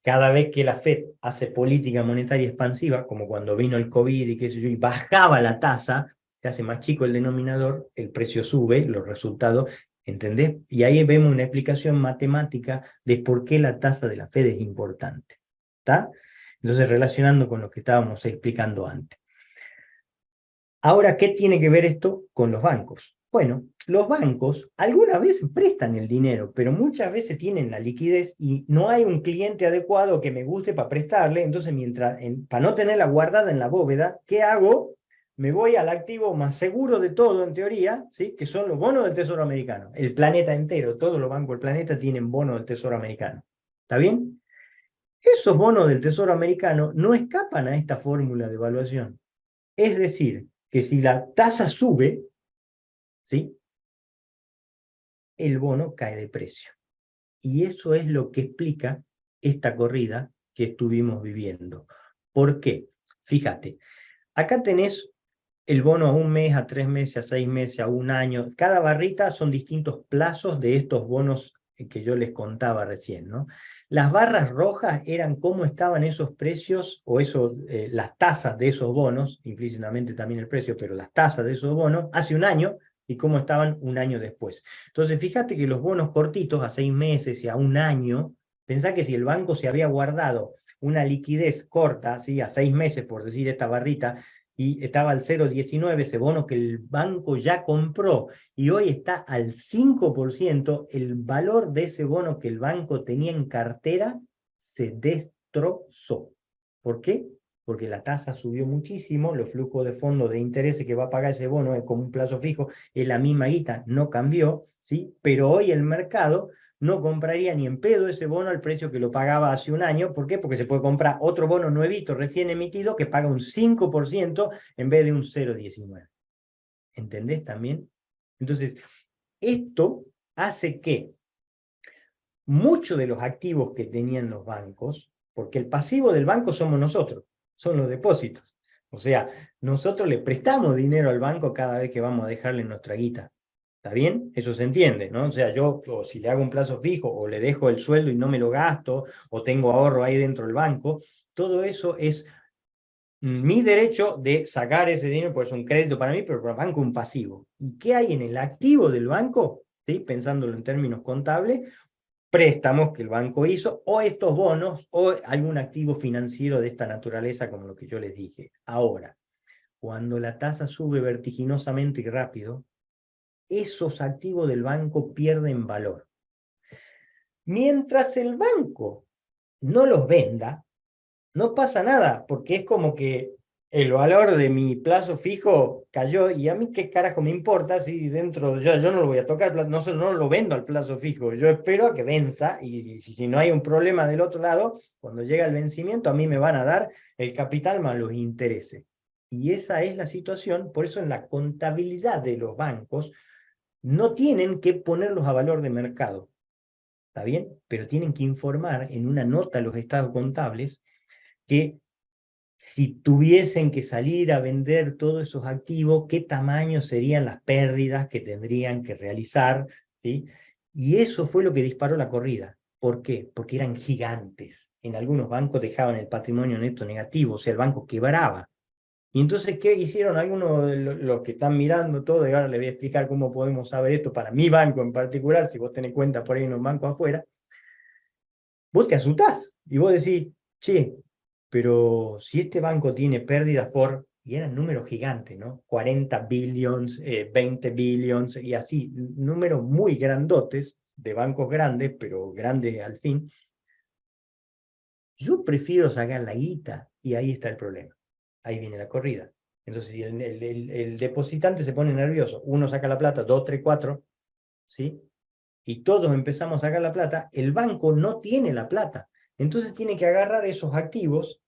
Cada vez que la Fed hace política monetaria expansiva, como cuando vino el COVID y qué sé yo, y bajaba la tasa, se hace más chico el denominador, el precio sube, los resultados, ¿entendés? Y ahí vemos una explicación matemática de por qué la tasa de la Fed es importante. ¿Está? Entonces, relacionando con lo que estábamos explicando antes. Ahora, ¿qué tiene que ver esto con los bancos? Bueno, los bancos algunas veces prestan el dinero, pero muchas veces tienen la liquidez y no hay un cliente adecuado que me guste para prestarle. Entonces, para no tenerla guardada en la bóveda, ¿qué hago? Me voy al activo más seguro de todo, en teoría, ¿sí? Que son los bonos del Tesoro americano. El planeta entero, todos los bancos del planeta tienen bonos del Tesoro americano. ¿Está bien? Esos bonos del Tesoro americano no escapan a esta fórmula de evaluación. Es decir, que si la tasa sube, ¿sí? El bono cae de precio. Y eso es lo que explica esta corrida que estuvimos viviendo. ¿Por qué? Fíjate, acá tenés el bono a un mes, a 3 meses, a 6 meses, a un año. Cada barrita son distintos plazos de estos bonos que yo les contaba recién, ¿no? Las barras rojas eran cómo estaban esos precios o las tasas de esos bonos, implícitamente también el precio, pero las tasas de esos bonos hace un año y cómo estaban un año después. Entonces, fíjate que los bonos cortitos a 6 meses y a un año, pensá que si el banco se había guardado una liquidez corta, ¿sí? A 6 meses, por decir esta barrita, y estaba al 0,19, ese bono que el banco ya compró, y hoy está al 5%, el valor de ese bono que el banco tenía en cartera se destrozó. ¿Por qué? Porque la tasa subió muchísimo, los flujos de fondos de intereses que va a pagar ese bono es como un plazo fijo, es la misma guita, no cambió, ¿sí? Pero hoy el mercado no compraría ni en pedo ese bono al precio que lo pagaba hace un año. ¿Por qué? Porque se puede comprar otro bono nuevito, recién emitido, que paga un 5% en vez de un 0,19. ¿Entendés también? Entonces, esto hace que muchos de los activos que tenían los bancos, porque el pasivo del banco somos nosotros, son los depósitos. O sea, nosotros le prestamos dinero al banco cada vez que vamos a dejarle nuestra guita. ¿Está bien? Eso se entiende, ¿no? O sea, yo o si le hago un plazo fijo o le dejo el sueldo y no me lo gasto o tengo ahorro ahí dentro del banco, todo eso es mi derecho de sacar ese dinero, pues es un crédito para mí, pero para el banco un pasivo. ¿Y qué hay en el activo del banco? ¿Sí? Pensándolo en términos contables, préstamos que el banco hizo, o estos bonos, o algún activo financiero de esta naturaleza, como lo que yo les dije. Ahora, cuando la tasa sube vertiginosamente y rápido, esos activos del banco pierden valor. Mientras el banco no los venda, no pasa nada, porque es como que el valor de mi plazo fijo cayó y a mí qué carajo me importa si dentro, yo no lo voy a tocar, no lo vendo al plazo fijo, yo espero a que venza y si no hay un problema del otro lado, cuando llega el vencimiento a mí me van a dar el capital más los intereses. Y esa es la situación, por eso en la contabilidad de los bancos no tienen que ponerlos a valor de mercado, ¿está bien? Pero tienen que informar en una nota a los estados contables que si tuviesen que salir a vender todos esos activos, qué tamaño serían las pérdidas que tendrían que realizar, ¿sí? Y eso fue lo que disparó la corrida. ¿Por qué? Porque eran gigantes. En algunos bancos dejaban el patrimonio neto negativo, o sea, el banco quebraba. Y entonces, ¿qué hicieron algunos de los que están mirando todo? Y ahora les voy a explicar cómo podemos saber esto para mi banco en particular, si vos tenés cuenta por ahí en un banco afuera. Vos te asustás y vos decís, che, pero si este banco tiene pérdidas por, y eran números gigantes, ¿no? 40 billions, 20 billions y así, números muy grandotes de bancos grandes, pero grandes al fin. Yo prefiero sacar la guita y ahí está el problema. Ahí viene la corrida. Entonces, si el depositante se pone nervioso, uno saca la plata, dos, tres, cuatro, ¿sí? Y todos empezamos a sacar la plata, el banco no tiene la plata. Entonces tiene que agarrar esos activos,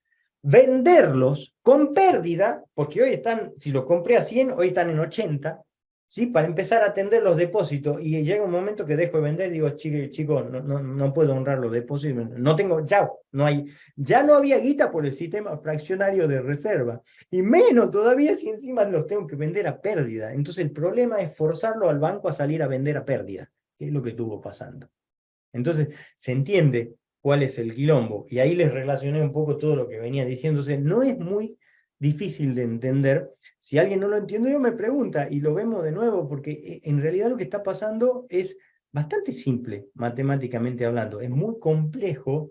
venderlos con pérdida, porque hoy están, si los compré a 100 hoy están en 80, ¿sí? Para empezar a atender los depósitos. Y llega un momento que dejo de vender y digo, chicos, no puedo honrar los depósitos, no tengo, no hay, ya no había guita por el sistema fraccionario de reserva. Y menos todavía si encima los tengo que vender a pérdida. Entonces el problema es forzarlo al banco a salir a vender a pérdida, que es lo que estuvo pasando. Entonces, se entiende cuál es el quilombo. Y ahí les relacioné un poco todo lo que venía diciéndose. No es muy difícil de entender. Si alguien no lo entiende, yo me pregunta y lo vemos de nuevo, porque en realidad lo que está pasando es bastante simple, matemáticamente hablando. Es muy complejo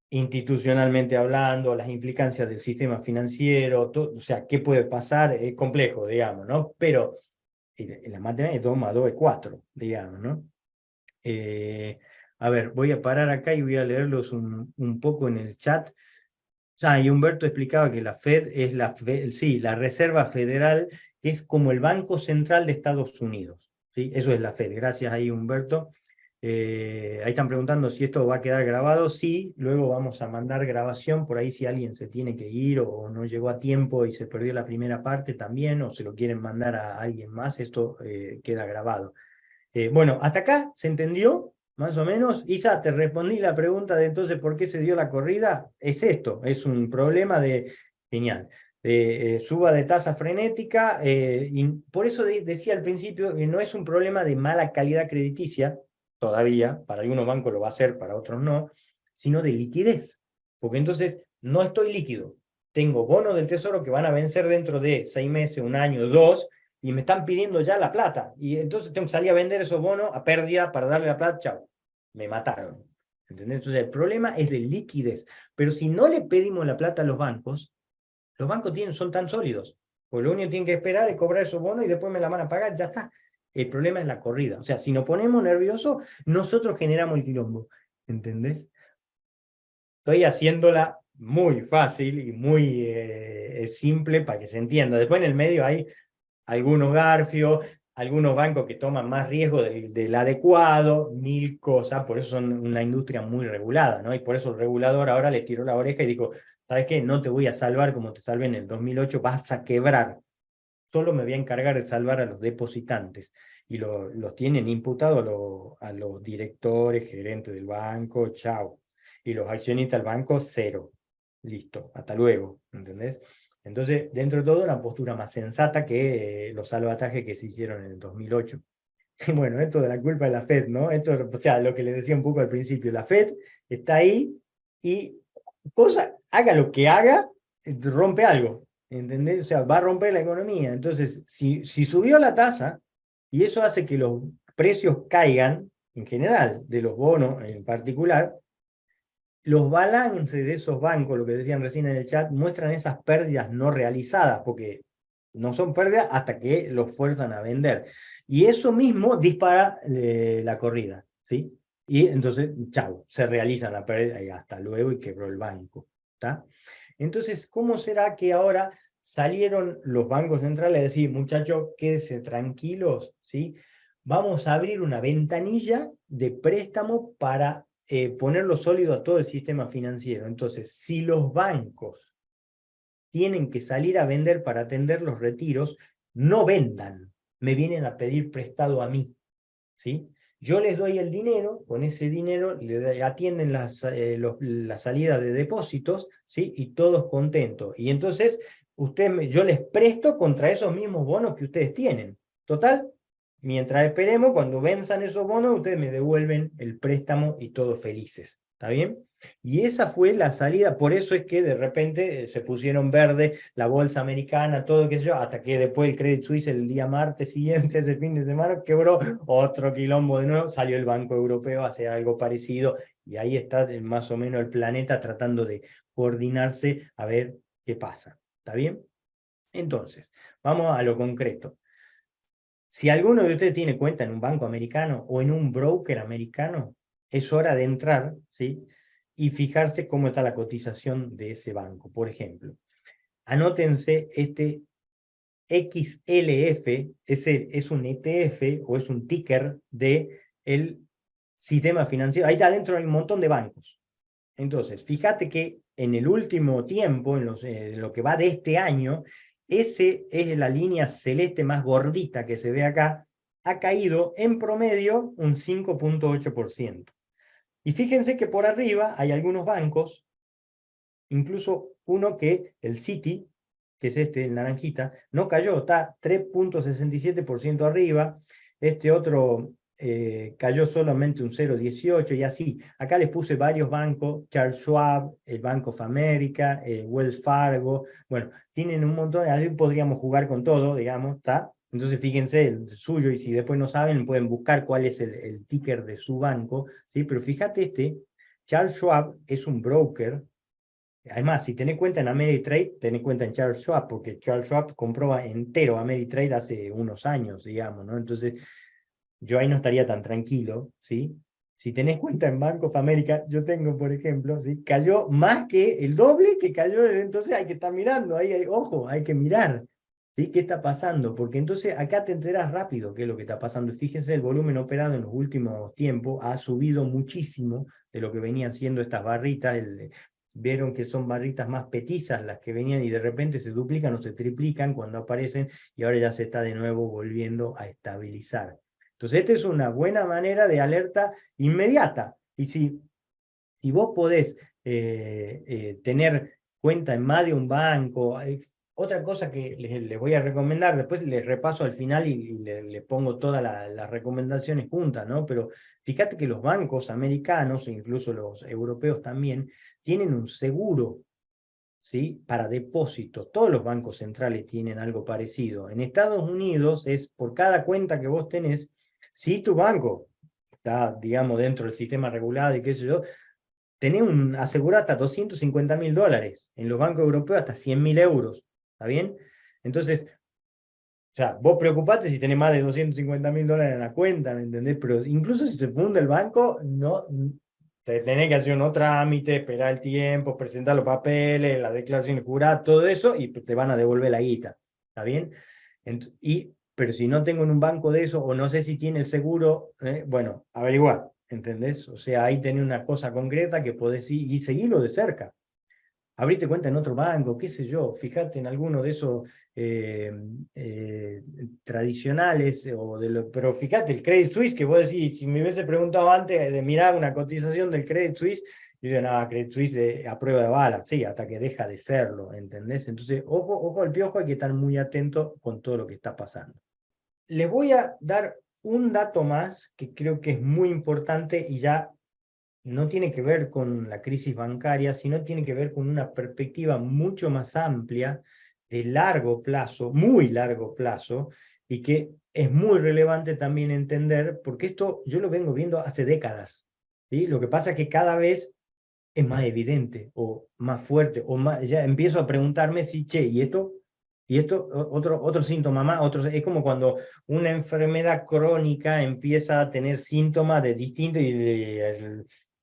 institucionalmente hablando, las implicancias del sistema financiero, todo, o sea, qué puede pasar, es complejo, digamos, ¿no? Pero en la matemática 2 más 2 es 4, digamos, ¿no? Eh, a ver, voy a parar acá y voy a leerlos un poco en el chat. Y Humberto explicaba que la Fed es sí, la Reserva Federal, que es como el Banco Central de Estados Unidos. ¿Sí? Eso es la Fed. Gracias ahí, Humberto. Ahí están preguntando si esto va a quedar grabado. Sí, luego vamos a mandar grabación por ahí si alguien se tiene que ir o no llegó a tiempo y se perdió la primera parte también, o se lo quieren mandar a alguien más, esto queda grabado. Bueno, hasta acá se entendió, más o menos. Isa, te respondí la pregunta de entonces por qué se dio la corrida. Es esto, es un problema de, genial, de suba de tasa frenética. Y por eso decía al principio que no es un problema de mala calidad crediticia, todavía, para algunos bancos lo va a hacer, para otros no, sino de liquidez. Porque entonces no estoy líquido. Tengo bonos del tesoro que van a vencer dentro de 6 meses, un año, dos, y me están pidiendo ya la plata. Y entonces tengo que salir a vender esos bonos a pérdida para darle la plata, chao, me mataron. ¿Entendés? Entonces el problema es de liquidez. Pero si no le pedimos la plata a los bancos son tan sólidos. Pues lo único que tienen que esperar es cobrar esos bonos y después me la van a pagar, ya está. El problema es la corrida. O sea, si nos ponemos nerviosos, nosotros generamos el quilombo. ¿Entendés? Estoy haciéndola muy fácil y muy simple para que se entienda. Después en el medio hay algunos garfios, algunos bancos que toman más riesgo del adecuado, mil cosas, por eso son una industria muy regulada, ¿no? Y por eso el regulador ahora le tiró la oreja y dijo, ¿sabes qué? No te voy a salvar como te salvé en el 2008, vas a quebrar. Solo me voy a encargar de salvar a los depositantes. Y los tienen imputados a los directores, gerentes del banco, chao. Y los accionistas del banco, cero. Listo, hasta luego, ¿entendés? Entonces, dentro de todo, una postura más sensata que los salvatajes que se hicieron en el 2008. Bueno, esto de la culpa de la Fed, ¿no? Esto, o sea, lo que les decía un poco al principio, la Fed está ahí y haga lo que haga, rompe algo, ¿entendés? O sea, va a romper la economía. Entonces, si subió la tasa y eso hace que los precios caigan, en general, de los bonos en particular, los balances de esos bancos, lo que decían recién en el chat, muestran esas pérdidas no realizadas, porque no son pérdidas hasta que los fuerzan a vender. Y eso mismo dispara la corrida, ¿sí? Y entonces, chau, se realiza la pérdida y hasta luego y quebró el banco, ¿está? Entonces, ¿cómo será que ahora salieron los bancos centrales a decir, muchachos, quédense tranquilos, ¿sí? Vamos a abrir una ventanilla de préstamo para ponerlo sólido a todo el sistema financiero. Entonces, si los bancos tienen que salir a vender para atender los retiros, no vendan, me vienen a pedir prestado a mí, ¿sí? Yo les doy el dinero, con ese dinero le atienden la salida de depósitos, ¿sí? Y todos contentos. Y entonces yo les presto contra esos mismos bonos que ustedes tienen. Total, mientras esperemos, cuando venzan esos bonos, ustedes me devuelven el préstamo y todos felices. ¿Está bien? Y esa fue la salida, por eso es que de repente se pusieron verde la bolsa americana, todo qué sé yo, hasta que después el Credit Suisse el día martes siguiente, ese fin de semana, quebró otro quilombo de nuevo, salió el Banco Europeo a hacer algo parecido, y ahí está más o menos el planeta tratando de coordinarse a ver qué pasa. ¿Está bien? Entonces, vamos a lo concreto. Si alguno de ustedes tiene cuenta en un banco americano o en un broker americano, es hora de entrar, ¿sí? Y fijarse cómo está la cotización de ese banco. Por ejemplo, anótense este XLF, es un ETF o es un ticker de el sistema financiero. Ahí está dentro hay un montón de bancos. Entonces, fíjate que en el último tiempo, en lo que va de este año, ese es la línea celeste más gordita que se ve acá, ha caído en promedio un 5,8%. Y fíjense que por arriba hay algunos bancos, incluso uno que, el Citi, que es este, el naranjita, no cayó, está 3,67% arriba. Este otro cayó solamente un 0,18 y así. Acá les puse varios bancos, Charles Schwab, el Bank of America, Wells Fargo. Bueno, tienen un montón, así podríamos jugar con todo, digamos, ¿está? Entonces fíjense el suyo y si después no saben pueden buscar cuál es el ticker de su banco, ¿sí? Pero fíjate Charles Schwab es un broker. Además, si tenés cuenta en Ameritrade, tenés cuenta en Charles Schwab, porque Charles Schwab compró entero Ameritrade hace unos años, digamos, ¿no? Entonces, yo ahí no estaría tan tranquilo, ¿sí? Si tenés cuenta en Bank of America, yo tengo, por ejemplo, ¿sí? Cayó más que el doble que cayó, entonces hay que estar mirando, ojo, hay que mirar, ¿sí? ¿Qué está pasando? Porque entonces acá te enterás rápido qué es lo que está pasando. Fíjense, el volumen operado en los últimos tiempos ha subido muchísimo de lo que venían siendo estas barritas, vieron que son barritas más petizas las que venían y de repente se duplican o se triplican cuando aparecen y ahora ya se está de nuevo volviendo a estabilizar. Entonces, esta es una buena manera de alerta inmediata. Y si vos podés tener cuenta en más de un banco, otra cosa que les voy a recomendar, después les repaso al final y les pongo todas las recomendaciones juntas, ¿no? Pero fíjate que los bancos americanos, e incluso los europeos también, tienen un seguro, ¿sí? Para depósitos. Todos los bancos centrales tienen algo parecido. En Estados Unidos es por cada cuenta que vos tenés, si tu banco está, digamos, dentro del sistema regulado y qué sé yo, tenés asegurado hasta $250.000. En los bancos europeos hasta 100.000 euros. ¿Está bien? Entonces, o sea, vos preocupate si tenés más de $250.000 en la cuenta, ¿me entendés? Pero incluso si se funde el banco, no, te tenés que hacer unos trámites, esperar el tiempo, presentar los papeles, las declaraciones juradas, todo eso, y te van a devolver la guita. ¿Está bien? Pero si no tengo en un banco de eso, o no sé si tiene el seguro, bueno, averiguar, ¿entendés? O sea, ahí tenés una cosa concreta que podés ir y seguirlo de cerca. Abrite cuenta en otro banco, qué sé yo, fíjate en alguno de esos eh, tradicionales, pero fíjate el Credit Suisse, que vos decís, si me hubiese preguntado antes de mirar una cotización del Credit Suisse, yo digo, no, Credit Suisse a prueba de bala, sí, hasta que deja de serlo, ¿entendés? Entonces, ojo, ojo al piojo, hay que estar muy atento con todo lo que está pasando. Les voy a dar un dato más que creo que es muy importante y ya no tiene que ver con la crisis bancaria, sino tiene que ver con una perspectiva mucho más amplia, de largo plazo, muy largo plazo, y que es muy relevante también entender, porque esto yo lo vengo viendo hace décadas, ¿sí? Lo que pasa es que cada vez es más evidente, o más fuerte, o más, ya empiezo a preguntarme si, che, ¿y esto otro síntoma más? Es como cuando una enfermedad crónica empieza a tener síntomas de distintos y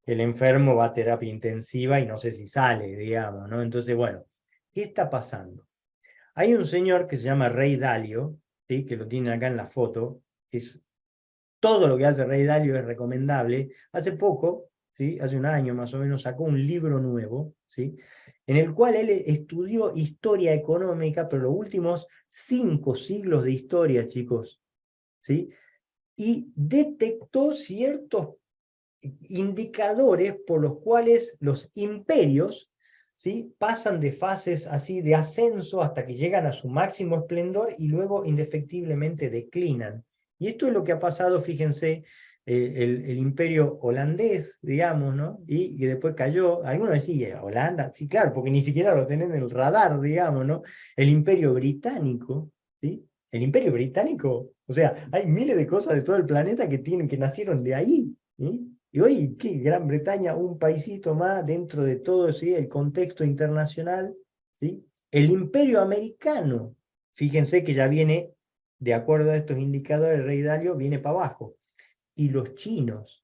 el enfermo va a terapia intensiva y no sé si sale, digamos, ¿no? Entonces, bueno, ¿qué está pasando? Hay un señor que se llama Rey Dalio, ¿sí? Que lo tienen acá en la foto, que es todo lo que hace Rey Dalio es recomendable. Hace poco, ¿sí? Hace un año más o menos, sacó un libro nuevo, ¿sí? En el cual él estudió historia económica, pero los últimos 5 siglos de historia, chicos, ¿sí? Y detectó ciertos indicadores por los cuales los imperios, ¿sí? Pasan de fases así de ascenso hasta que llegan a su máximo esplendor y luego indefectiblemente declinan. Y esto es lo que ha pasado, fíjense, el imperio holandés, digamos, ¿no? Y después cayó, algunos decían, Holanda, sí, claro, porque ni siquiera lo tienen en el radar, digamos, ¿no? El imperio británico, ¿sí? El imperio británico, o sea, hay miles de cosas de todo el planeta que nacieron de ahí, ¿sí? Y hoy, ¿qué? Gran Bretaña, un paisito más dentro de todo, ¿sí? El contexto internacional, ¿sí? El imperio americano, fíjense que ya viene, de acuerdo a estos indicadores, el Rey Dalio viene para abajo. Y los chinos,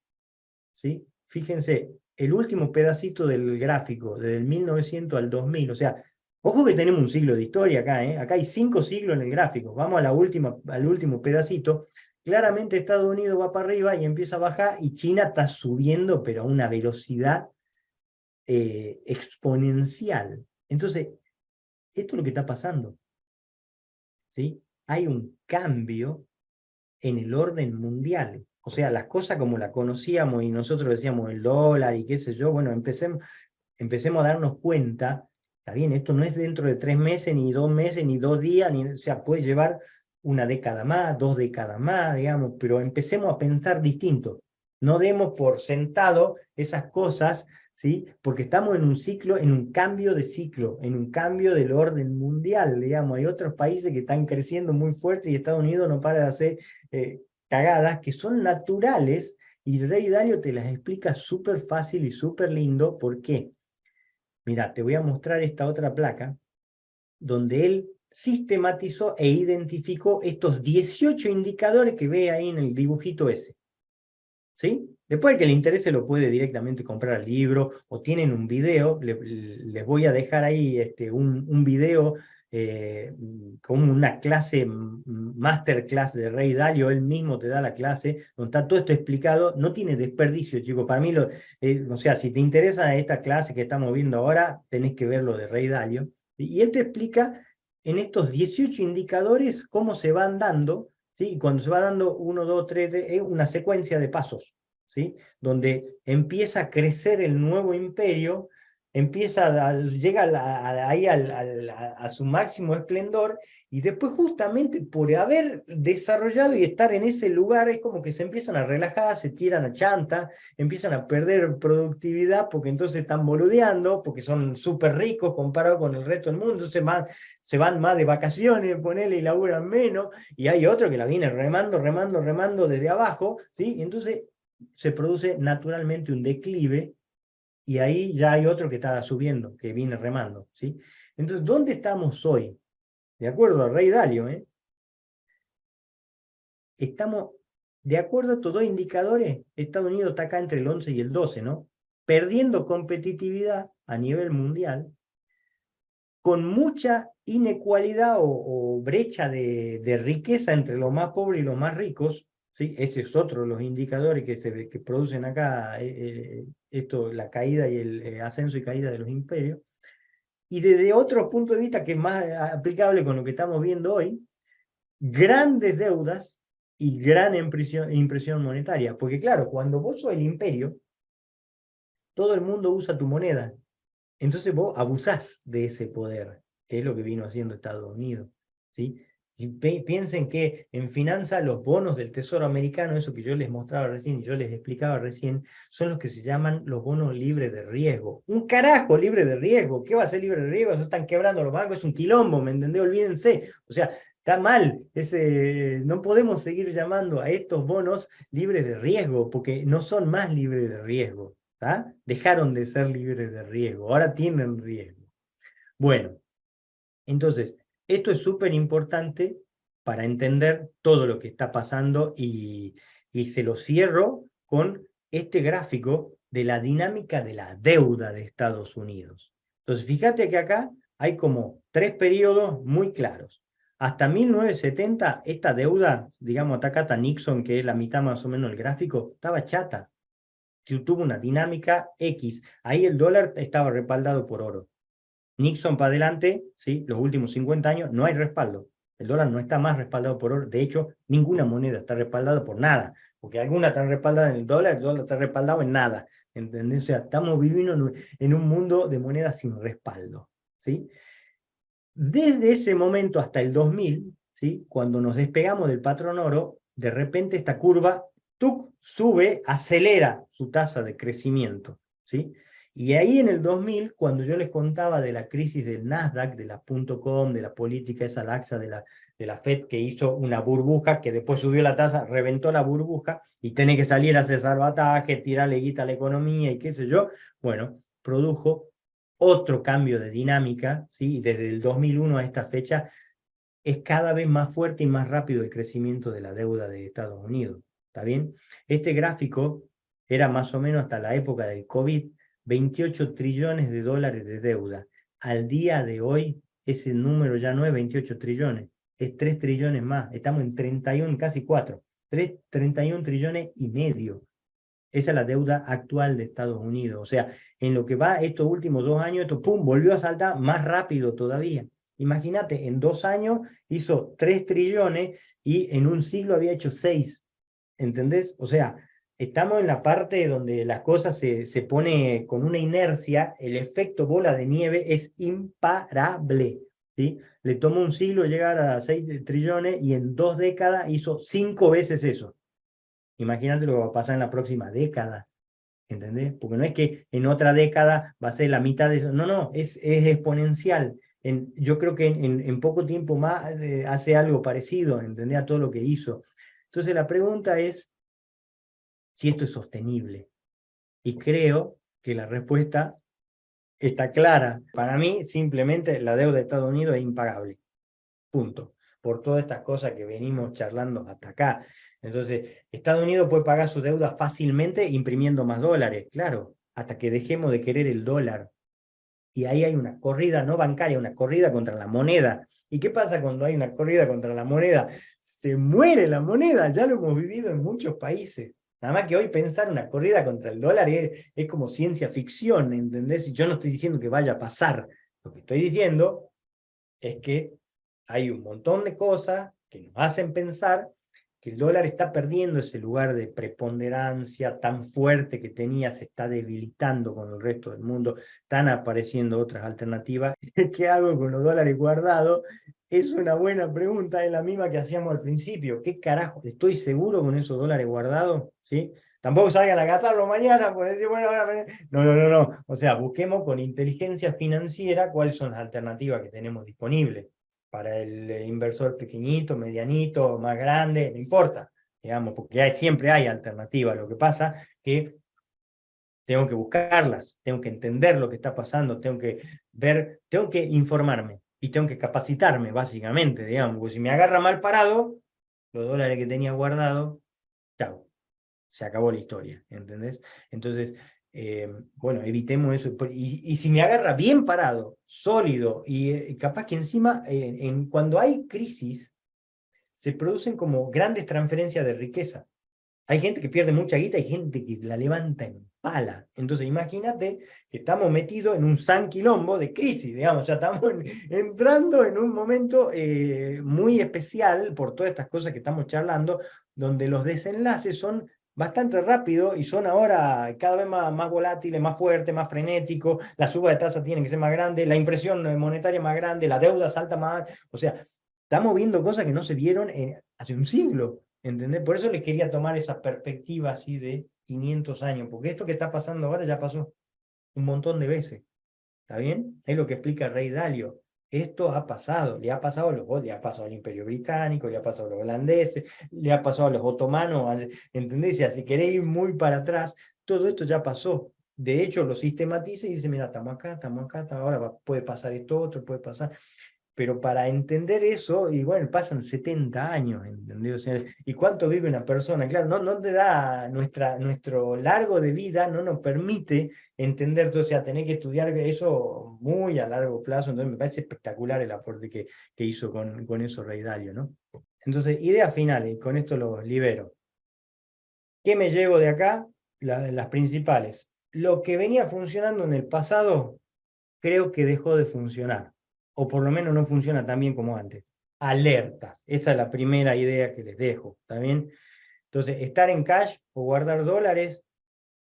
¿sí? Fíjense, el último pedacito del gráfico, desde el 1900 al 2000, o sea, ojo que tenemos un siglo de historia acá, ¿eh? Acá hay 5 siglos en el gráfico, vamos a al último pedacito, claramente Estados Unidos va para arriba y empieza a bajar, y China está subiendo, pero a una velocidad exponencial. Entonces, esto es lo que está pasando, ¿sí? Hay un cambio en el orden mundial. O sea, las cosas como las conocíamos y nosotros decíamos el dólar y qué sé yo, bueno, empecemos a darnos cuenta, está bien, esto no es dentro de 3 meses, ni 2 meses, ni 2 días, o sea, puede llevar una década más, 2 décadas más, digamos, pero empecemos a pensar distinto. No demos por sentado esas cosas, ¿sí? Porque estamos en un ciclo, en un cambio de ciclo, en un cambio del orden mundial, digamos. Hay otros países que están creciendo muy fuerte y Estados Unidos no para de hacer cagadas que son naturales, y Rey Dalio te las explica súper fácil y súper lindo. ¿Por qué? Mira, te voy a mostrar esta otra placa donde él sistematizó e identificó estos 18 indicadores que ve ahí en el dibujito ese. ¿Sí? Después el que le interese lo puede directamente comprar el libro o tienen un video, les voy a dejar ahí un video como una clase, masterclass de Rey Dalio, él mismo te da la clase, donde está todo esto explicado, no tiene desperdicio, chicos, para mí, o sea, si te interesa esta clase que estamos viendo ahora, tenés que ver lo de Rey Dalio, y él te explica en estos 18 indicadores cómo se van dando. ¿Sí? Y cuando se va dando 1, 2, 3, es una secuencia de pasos, ¿sí? Donde empieza a crecer el nuevo imperio, llega ahí a su máximo esplendor, y después justamente por haber desarrollado y estar en ese lugar, es como que se empiezan a relajar, se tiran a chanta, empiezan a perder productividad porque entonces están boludeando, porque son súper ricos comparado con el resto del mundo, entonces se van más de vacaciones, ponele, y laburan menos, y hay otro que la viene remando, remando, remando desde abajo, ¿sí? Y entonces se produce naturalmente un declive, y ahí ya hay otro que está subiendo, que viene remando, ¿sí? Entonces, ¿dónde estamos hoy? De acuerdo al Rey Dalio, estamos, de acuerdo a estos dos indicadores, Estados Unidos está acá entre el 11 y el 12, ¿no? Perdiendo competitividad a nivel mundial, con mucha inequalidad o brecha de riqueza entre los más pobres y los más ricos, ¿sí? Ese es otro de los indicadores que producen acá la caída y el ascenso y caída de los imperios. Y desde otro punto de vista que es más aplicable con lo que estamos viendo hoy, grandes deudas y gran impresión monetaria. Porque claro, cuando vos sos el imperio, todo el mundo usa tu moneda. Entonces vos abusás de ese poder, que es lo que vino haciendo Estados Unidos, ¿sí? Y piensen que en finanzas los bonos del Tesoro americano, eso que yo les mostraba recién y yo les explicaba recién, son los que se llaman los bonos libres de riesgo. Un carajo libre de riesgo. ¿Qué va a ser libre de riesgo? Eso están quebrando los bancos, es un quilombo, ¿me entendés? Olvídense. O sea, está mal. No podemos seguir llamando a estos bonos libres de riesgo, porque no son más libres de riesgo. ¿Tá? Dejaron de ser libres de riesgo, ahora tienen riesgo. Bueno, entonces, esto es súper importante para entender todo lo que está pasando y se lo cierro con este gráfico de la dinámica de la deuda de Estados Unidos. Entonces, fíjate que acá hay como 3 periodos muy claros. Hasta 1970, esta deuda, digamos, acá está Nixon, que es la mitad más o menos del gráfico, estaba chata. Tuvo una dinámica X. Ahí el dólar estaba respaldado por oro. Nixon para adelante, ¿sí? Los últimos 50 años, no hay respaldo. El dólar no está más respaldado por oro. De hecho, ninguna moneda está respaldada por nada. Porque algunas están respaldadas en el dólar está respaldado en nada. ¿Entendés? O sea, estamos viviendo en un mundo de monedas sin respaldo. ¿Sí? Desde ese momento hasta el 2000, ¿sí? Cuando nos despegamos del patrón oro, de repente esta curva sube, acelera su tasa de crecimiento. ¿Sí? Y ahí en el 2000, cuando yo les contaba de la crisis del Nasdaq, de la .com, de la política esa laxa de la Fed, que hizo una burbuja, que después subió la tasa, reventó la burbuja, y tiene que salir a hacer salvataje, tirarle guita a la economía y qué sé yo, bueno, produjo otro cambio de dinámica, ¿sí? Desde el 2001 a esta fecha es cada vez más fuerte y más rápido el crecimiento de la deuda de Estados Unidos. ¿Está bien? Este gráfico era más o menos hasta la época del COVID, 28 trillones de dólares de deuda. Al día de hoy, ese número ya no es 28 trillones, es 3 trillones más. Estamos en 31, casi 4. 31 trillones y medio. Esa es la deuda actual de Estados Unidos. O sea, en lo que va estos últimos 2 años, esto pum, volvió a saltar más rápido todavía. Imagínate, en 2 años hizo 3 trillones y en un siglo había hecho 6. ¿Entendés? O sea, estamos en la parte donde las cosas se pone con una inercia, el efecto bola de nieve es imparable. ¿Sí? Le tomó un siglo llegar a 6 trillones y en 2 décadas hizo 5 veces eso. Imagínate lo que va a pasar en la próxima década, ¿entendés? Porque no es que en otra década va a ser la mitad de eso, no, no, es exponencial. Yo creo que en poco tiempo más hace algo parecido, ¿entendés? A todo lo que hizo. Entonces la pregunta es si esto es sostenible. Y creo que la respuesta está clara. Para mí, simplemente la deuda de Estados Unidos es impagable. Punto. Por todas estas cosas que venimos charlando hasta acá. Entonces, Estados Unidos puede pagar su deuda fácilmente imprimiendo más dólares, claro, hasta que dejemos de querer el dólar. Y ahí hay una corrida no bancaria, una corrida contra la moneda. ¿Y qué pasa cuando hay una corrida contra la moneda? Se muere la moneda, ya lo hemos vivido en muchos países. Nada más que hoy pensar una corrida contra el dólar es como ciencia ficción, ¿entendés? Y yo no estoy diciendo que vaya a pasar. Lo que estoy diciendo es que hay un montón de cosas que nos hacen pensar que el dólar está perdiendo ese lugar de preponderancia tan fuerte que tenía, se está debilitando con el resto del mundo, están apareciendo otras alternativas. ¿Qué hago con los dólares guardados? Es una buena pregunta, es la misma que hacíamos al principio. ¿Qué carajo? ¿Estoy seguro con esos dólares guardados? ¿Sí? Tampoco salgan a gastarlo mañana, pues decir, bueno, ahora... No, no, no, no. O sea, busquemos con inteligencia financiera cuáles son las alternativas que tenemos disponibles para el inversor pequeñito, medianito, más grande, no importa, digamos, porque siempre hay alternativas. Lo que pasa que tengo que buscarlas, tengo que entender lo que está pasando, tengo que ver, tengo que informarme y tengo que capacitarme, básicamente, digamos, porque si me agarra mal parado, los dólares que tenía guardados, chao, se acabó la historia, ¿entendés? Entonces, bueno, evitemos eso. Y si me agarra bien parado, sólido, y capaz que encima, cuando hay crisis, se producen como grandes transferencias de riqueza. Hay gente que pierde mucha guita, hay gente que la levanta en pala. Entonces, imagínate que estamos metidos en un san quilombo de crisis, digamos, ya estamos entrando en un momento muy especial por todas estas cosas que estamos charlando, donde los desenlaces son bastante rápidos y son ahora cada vez más volátiles, más fuertes, más frenéticos, la suba de tasa tiene que ser más grande, la impresión monetaria más grande, la deuda salta más, o sea, Estamos viendo cosas que no se vieron hace un siglo, ¿entendés? Por eso les quería tomar esa perspectiva así de 500 años, porque esto que está pasando ahora ya pasó un montón de veces. ¿Está bien? Es lo que explica el rey Dalio. Esto ha pasado, le ha pasado a le ha pasado al Imperio Británico, le ha pasado a los holandeses, le ha pasado a los otomanos, ¿entendés? Y si queréis ir muy para atrás, todo esto ya pasó. De hecho, lo sistematiza y dice, mira, estamos acá, ahora puede pasar esto otro, puede pasar. Pero para entender eso, y bueno, pasan 70 años, ¿entendés? O sea, ¿y cuánto vive una persona? Claro, no te da, nuestro largo de vida no nos permite entender todo, o sea, tener que estudiar eso muy a largo plazo, entonces me parece espectacular el aporte que hizo con eso Rey Dalio, ¿no? Entonces, ideas finales, con esto los libero. ¿Qué me llevo de acá? Las principales. Lo que venía funcionando en el pasado creo que dejó de funcionar, o por lo menos no funciona tan bien como antes. Alertas, esa es la primera idea que les dejo, ¿está bien? Entonces, estar en cash o guardar dólares,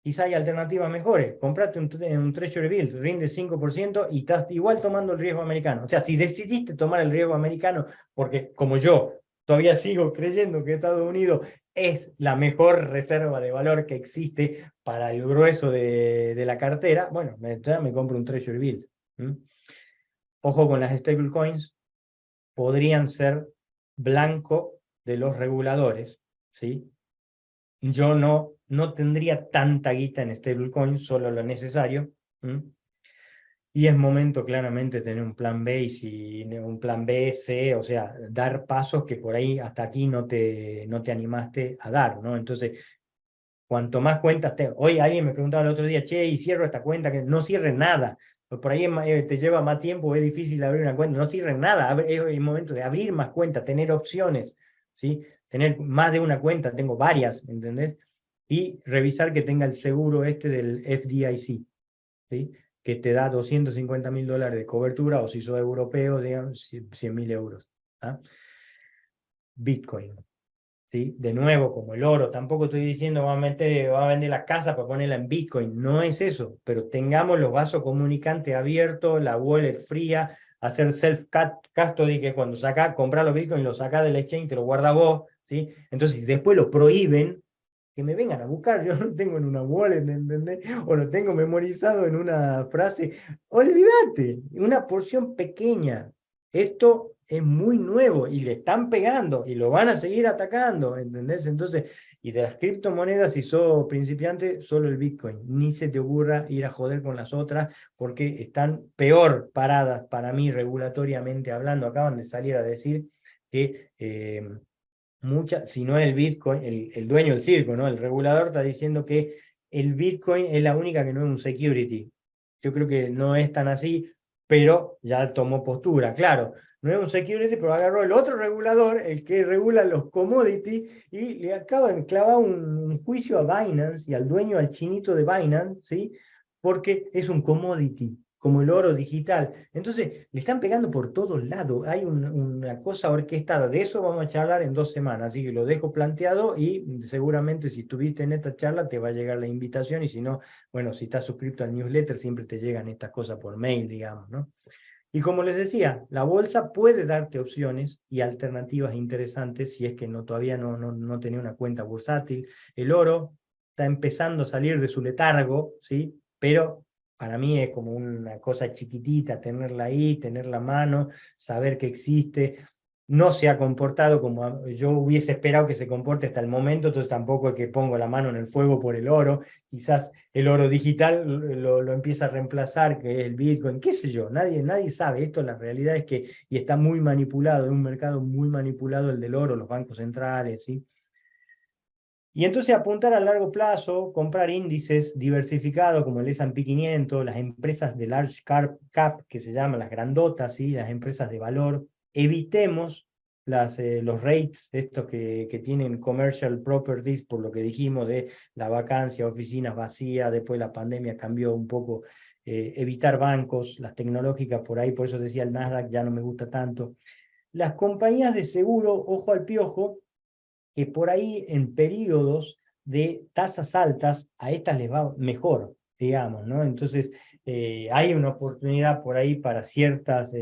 quizá hay alternativas mejores. Comprate un Treasury Bill, rinde 5% y estás igual tomando el riesgo americano. O sea, si decidiste tomar el riesgo americano, porque como yo todavía sigo creyendo que Estados Unidos es la mejor reserva de valor que existe para el grueso de la cartera, bueno, ya me compro un Treasury Bill. ¿Mm? Ojo con las stablecoins, podrían ser blanco de los reguladores, ¿sí? Yo no tendría tanta guita en stablecoins, solo lo necesario, ¿m? Y es momento claramente tener un plan B y si un plan B, C, o sea, dar pasos que por ahí hasta aquí no te animaste a dar, ¿no? Entonces, cuanto más cuentas te... Hoy alguien me preguntaba el otro día, che, y cierro esta cuenta, que no cierres nada. Por ahí te lleva más tiempo, es difícil abrir una cuenta, no cierres nada, es el momento de abrir más cuentas, tener opciones, ¿sí? Tener más de una cuenta, tengo varias, ¿entendés? Y revisar que tenga el seguro este del FDIC, ¿sí? Que te da $250.000 de cobertura, o si sos europeo, digamos, 100.000 euros. ¿Ah? Bitcoin. ¿Sí? De nuevo, como el oro, tampoco estoy diciendo va a vender la casa para ponerla en Bitcoin, no es eso, pero tengamos los vasos comunicantes abiertos, la wallet fría, hacer self-custody, que cuando comprar los Bitcoin, lo sacás del exchange, te lo guardas vos, ¿sí? Entonces, si después lo prohíben, que me vengan a buscar, yo lo tengo en una wallet, ¿entendés? O lo tengo memorizado en una frase, olvídate, una porción pequeña. Esto es muy nuevo y le están pegando y lo van a seguir atacando, ¿entendés? Entonces, y de las criptomonedas, si sos principiante, solo el Bitcoin. Ni se te ocurra ir a joder con las otras porque están peor paradas para mí regulatoriamente hablando. Acaban de salir a decir que si no el Bitcoin, el dueño del circo, ¿no? El regulador está diciendo que el Bitcoin es la única que no es un security. Yo creo que no es tan así, pero ya tomó postura, claro. No es un security, pero agarró el otro regulador, el que regula los commodities, y le acaban de clavar un juicio a Binance y al dueño, al chinito de Binance, ¿sí? Porque es un commodity, como el oro digital. Entonces, le están pegando por todos lados. Hay una cosa orquestada. De eso vamos a charlar en 2 semanas. Así que lo dejo planteado y seguramente si estuviste en esta charla te va a llegar la invitación y si no, bueno, si estás suscrito al newsletter siempre te llegan estas cosas por mail, digamos, ¿no? Y como les decía, la bolsa puede darte opciones y alternativas interesantes si es que todavía no tenía una cuenta bursátil. El oro está empezando a salir de su letargo, ¿sí? Pero para mí es como una cosa chiquitita, tenerla ahí, tenerla a mano, saber que existe. No se ha comportado como yo hubiese esperado que se comporte hasta el momento, entonces tampoco es que pongo la mano en el fuego por el oro. Quizás el oro digital lo empieza a reemplazar, que es el Bitcoin, qué sé yo, nadie sabe. Esto la realidad es que, y está muy manipulado, es un mercado muy manipulado el del oro, los bancos centrales, ¿sí? Y entonces apuntar a largo plazo, comprar índices diversificados como el S&P 500, las empresas de large cap, que se llaman las grandotas, ¿sí? Las empresas de valor. Evitemos los rates, estos que tienen commercial properties, por lo que dijimos de la vacancia, oficinas vacías, después la pandemia cambió un poco. Evitar bancos, las tecnológicas por ahí, por eso decía el Nasdaq ya no me gusta tanto. Las compañías de seguro, ojo al piojo, que por ahí en periodos de tasas altas a estas les va mejor. digamos, ¿no? Entonces, hay una oportunidad por ahí para ciertas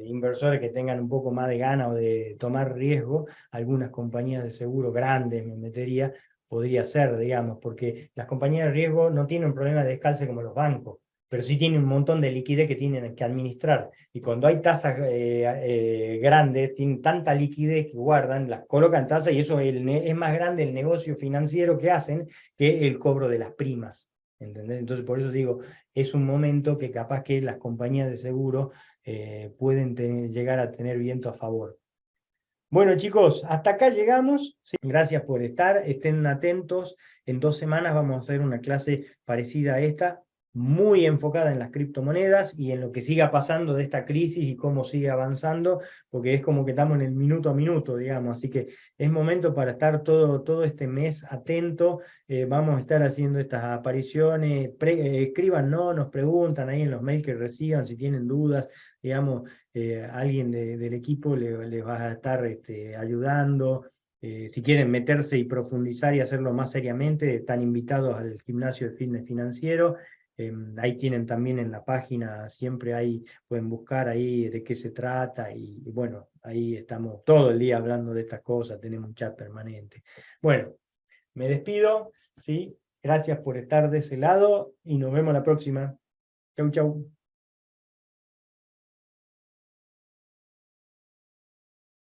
inversores que tengan un poco más de gana o de tomar riesgo. Algunas compañías de seguro grandes, me metería, podría ser, digamos, porque las compañías de riesgo no tienen un problema de descalce como los bancos, pero sí tienen un montón de liquidez que tienen que administrar. Y cuando hay tasas grandes, tienen tanta liquidez que guardan, las colocan tasas y eso es más grande el negocio financiero que hacen que el cobro de las primas. ¿Entendés? Entonces, por eso digo, es un momento que capaz que las compañías de seguro pueden llegar a tener viento a favor. Bueno, chicos, hasta acá llegamos. Sí, gracias por estar. Estén atentos. En 2 semanas vamos a hacer una clase parecida a esta, muy enfocada en las criptomonedas y en lo que siga pasando de esta crisis y cómo sigue avanzando, porque es como que estamos en el minuto a minuto, digamos. Así que es momento para estar todo este mes atento. Vamos a estar haciendo estas apariciones. Escriban, no, nos preguntan ahí en los mails que reciban si tienen dudas, digamos. Alguien del equipo les va a estar ayudando. Si quieren meterse y profundizar y hacerlo más seriamente, están invitados al gimnasio de fitness financiero. Ahí tienen también en la página, siempre ahí pueden buscar ahí de qué se trata y bueno, ahí estamos todo el día hablando de estas cosas, tenemos un chat permanente. Bueno, me despido, ¿sí? Gracias por estar de ese lado y nos vemos la próxima. Chau, chau.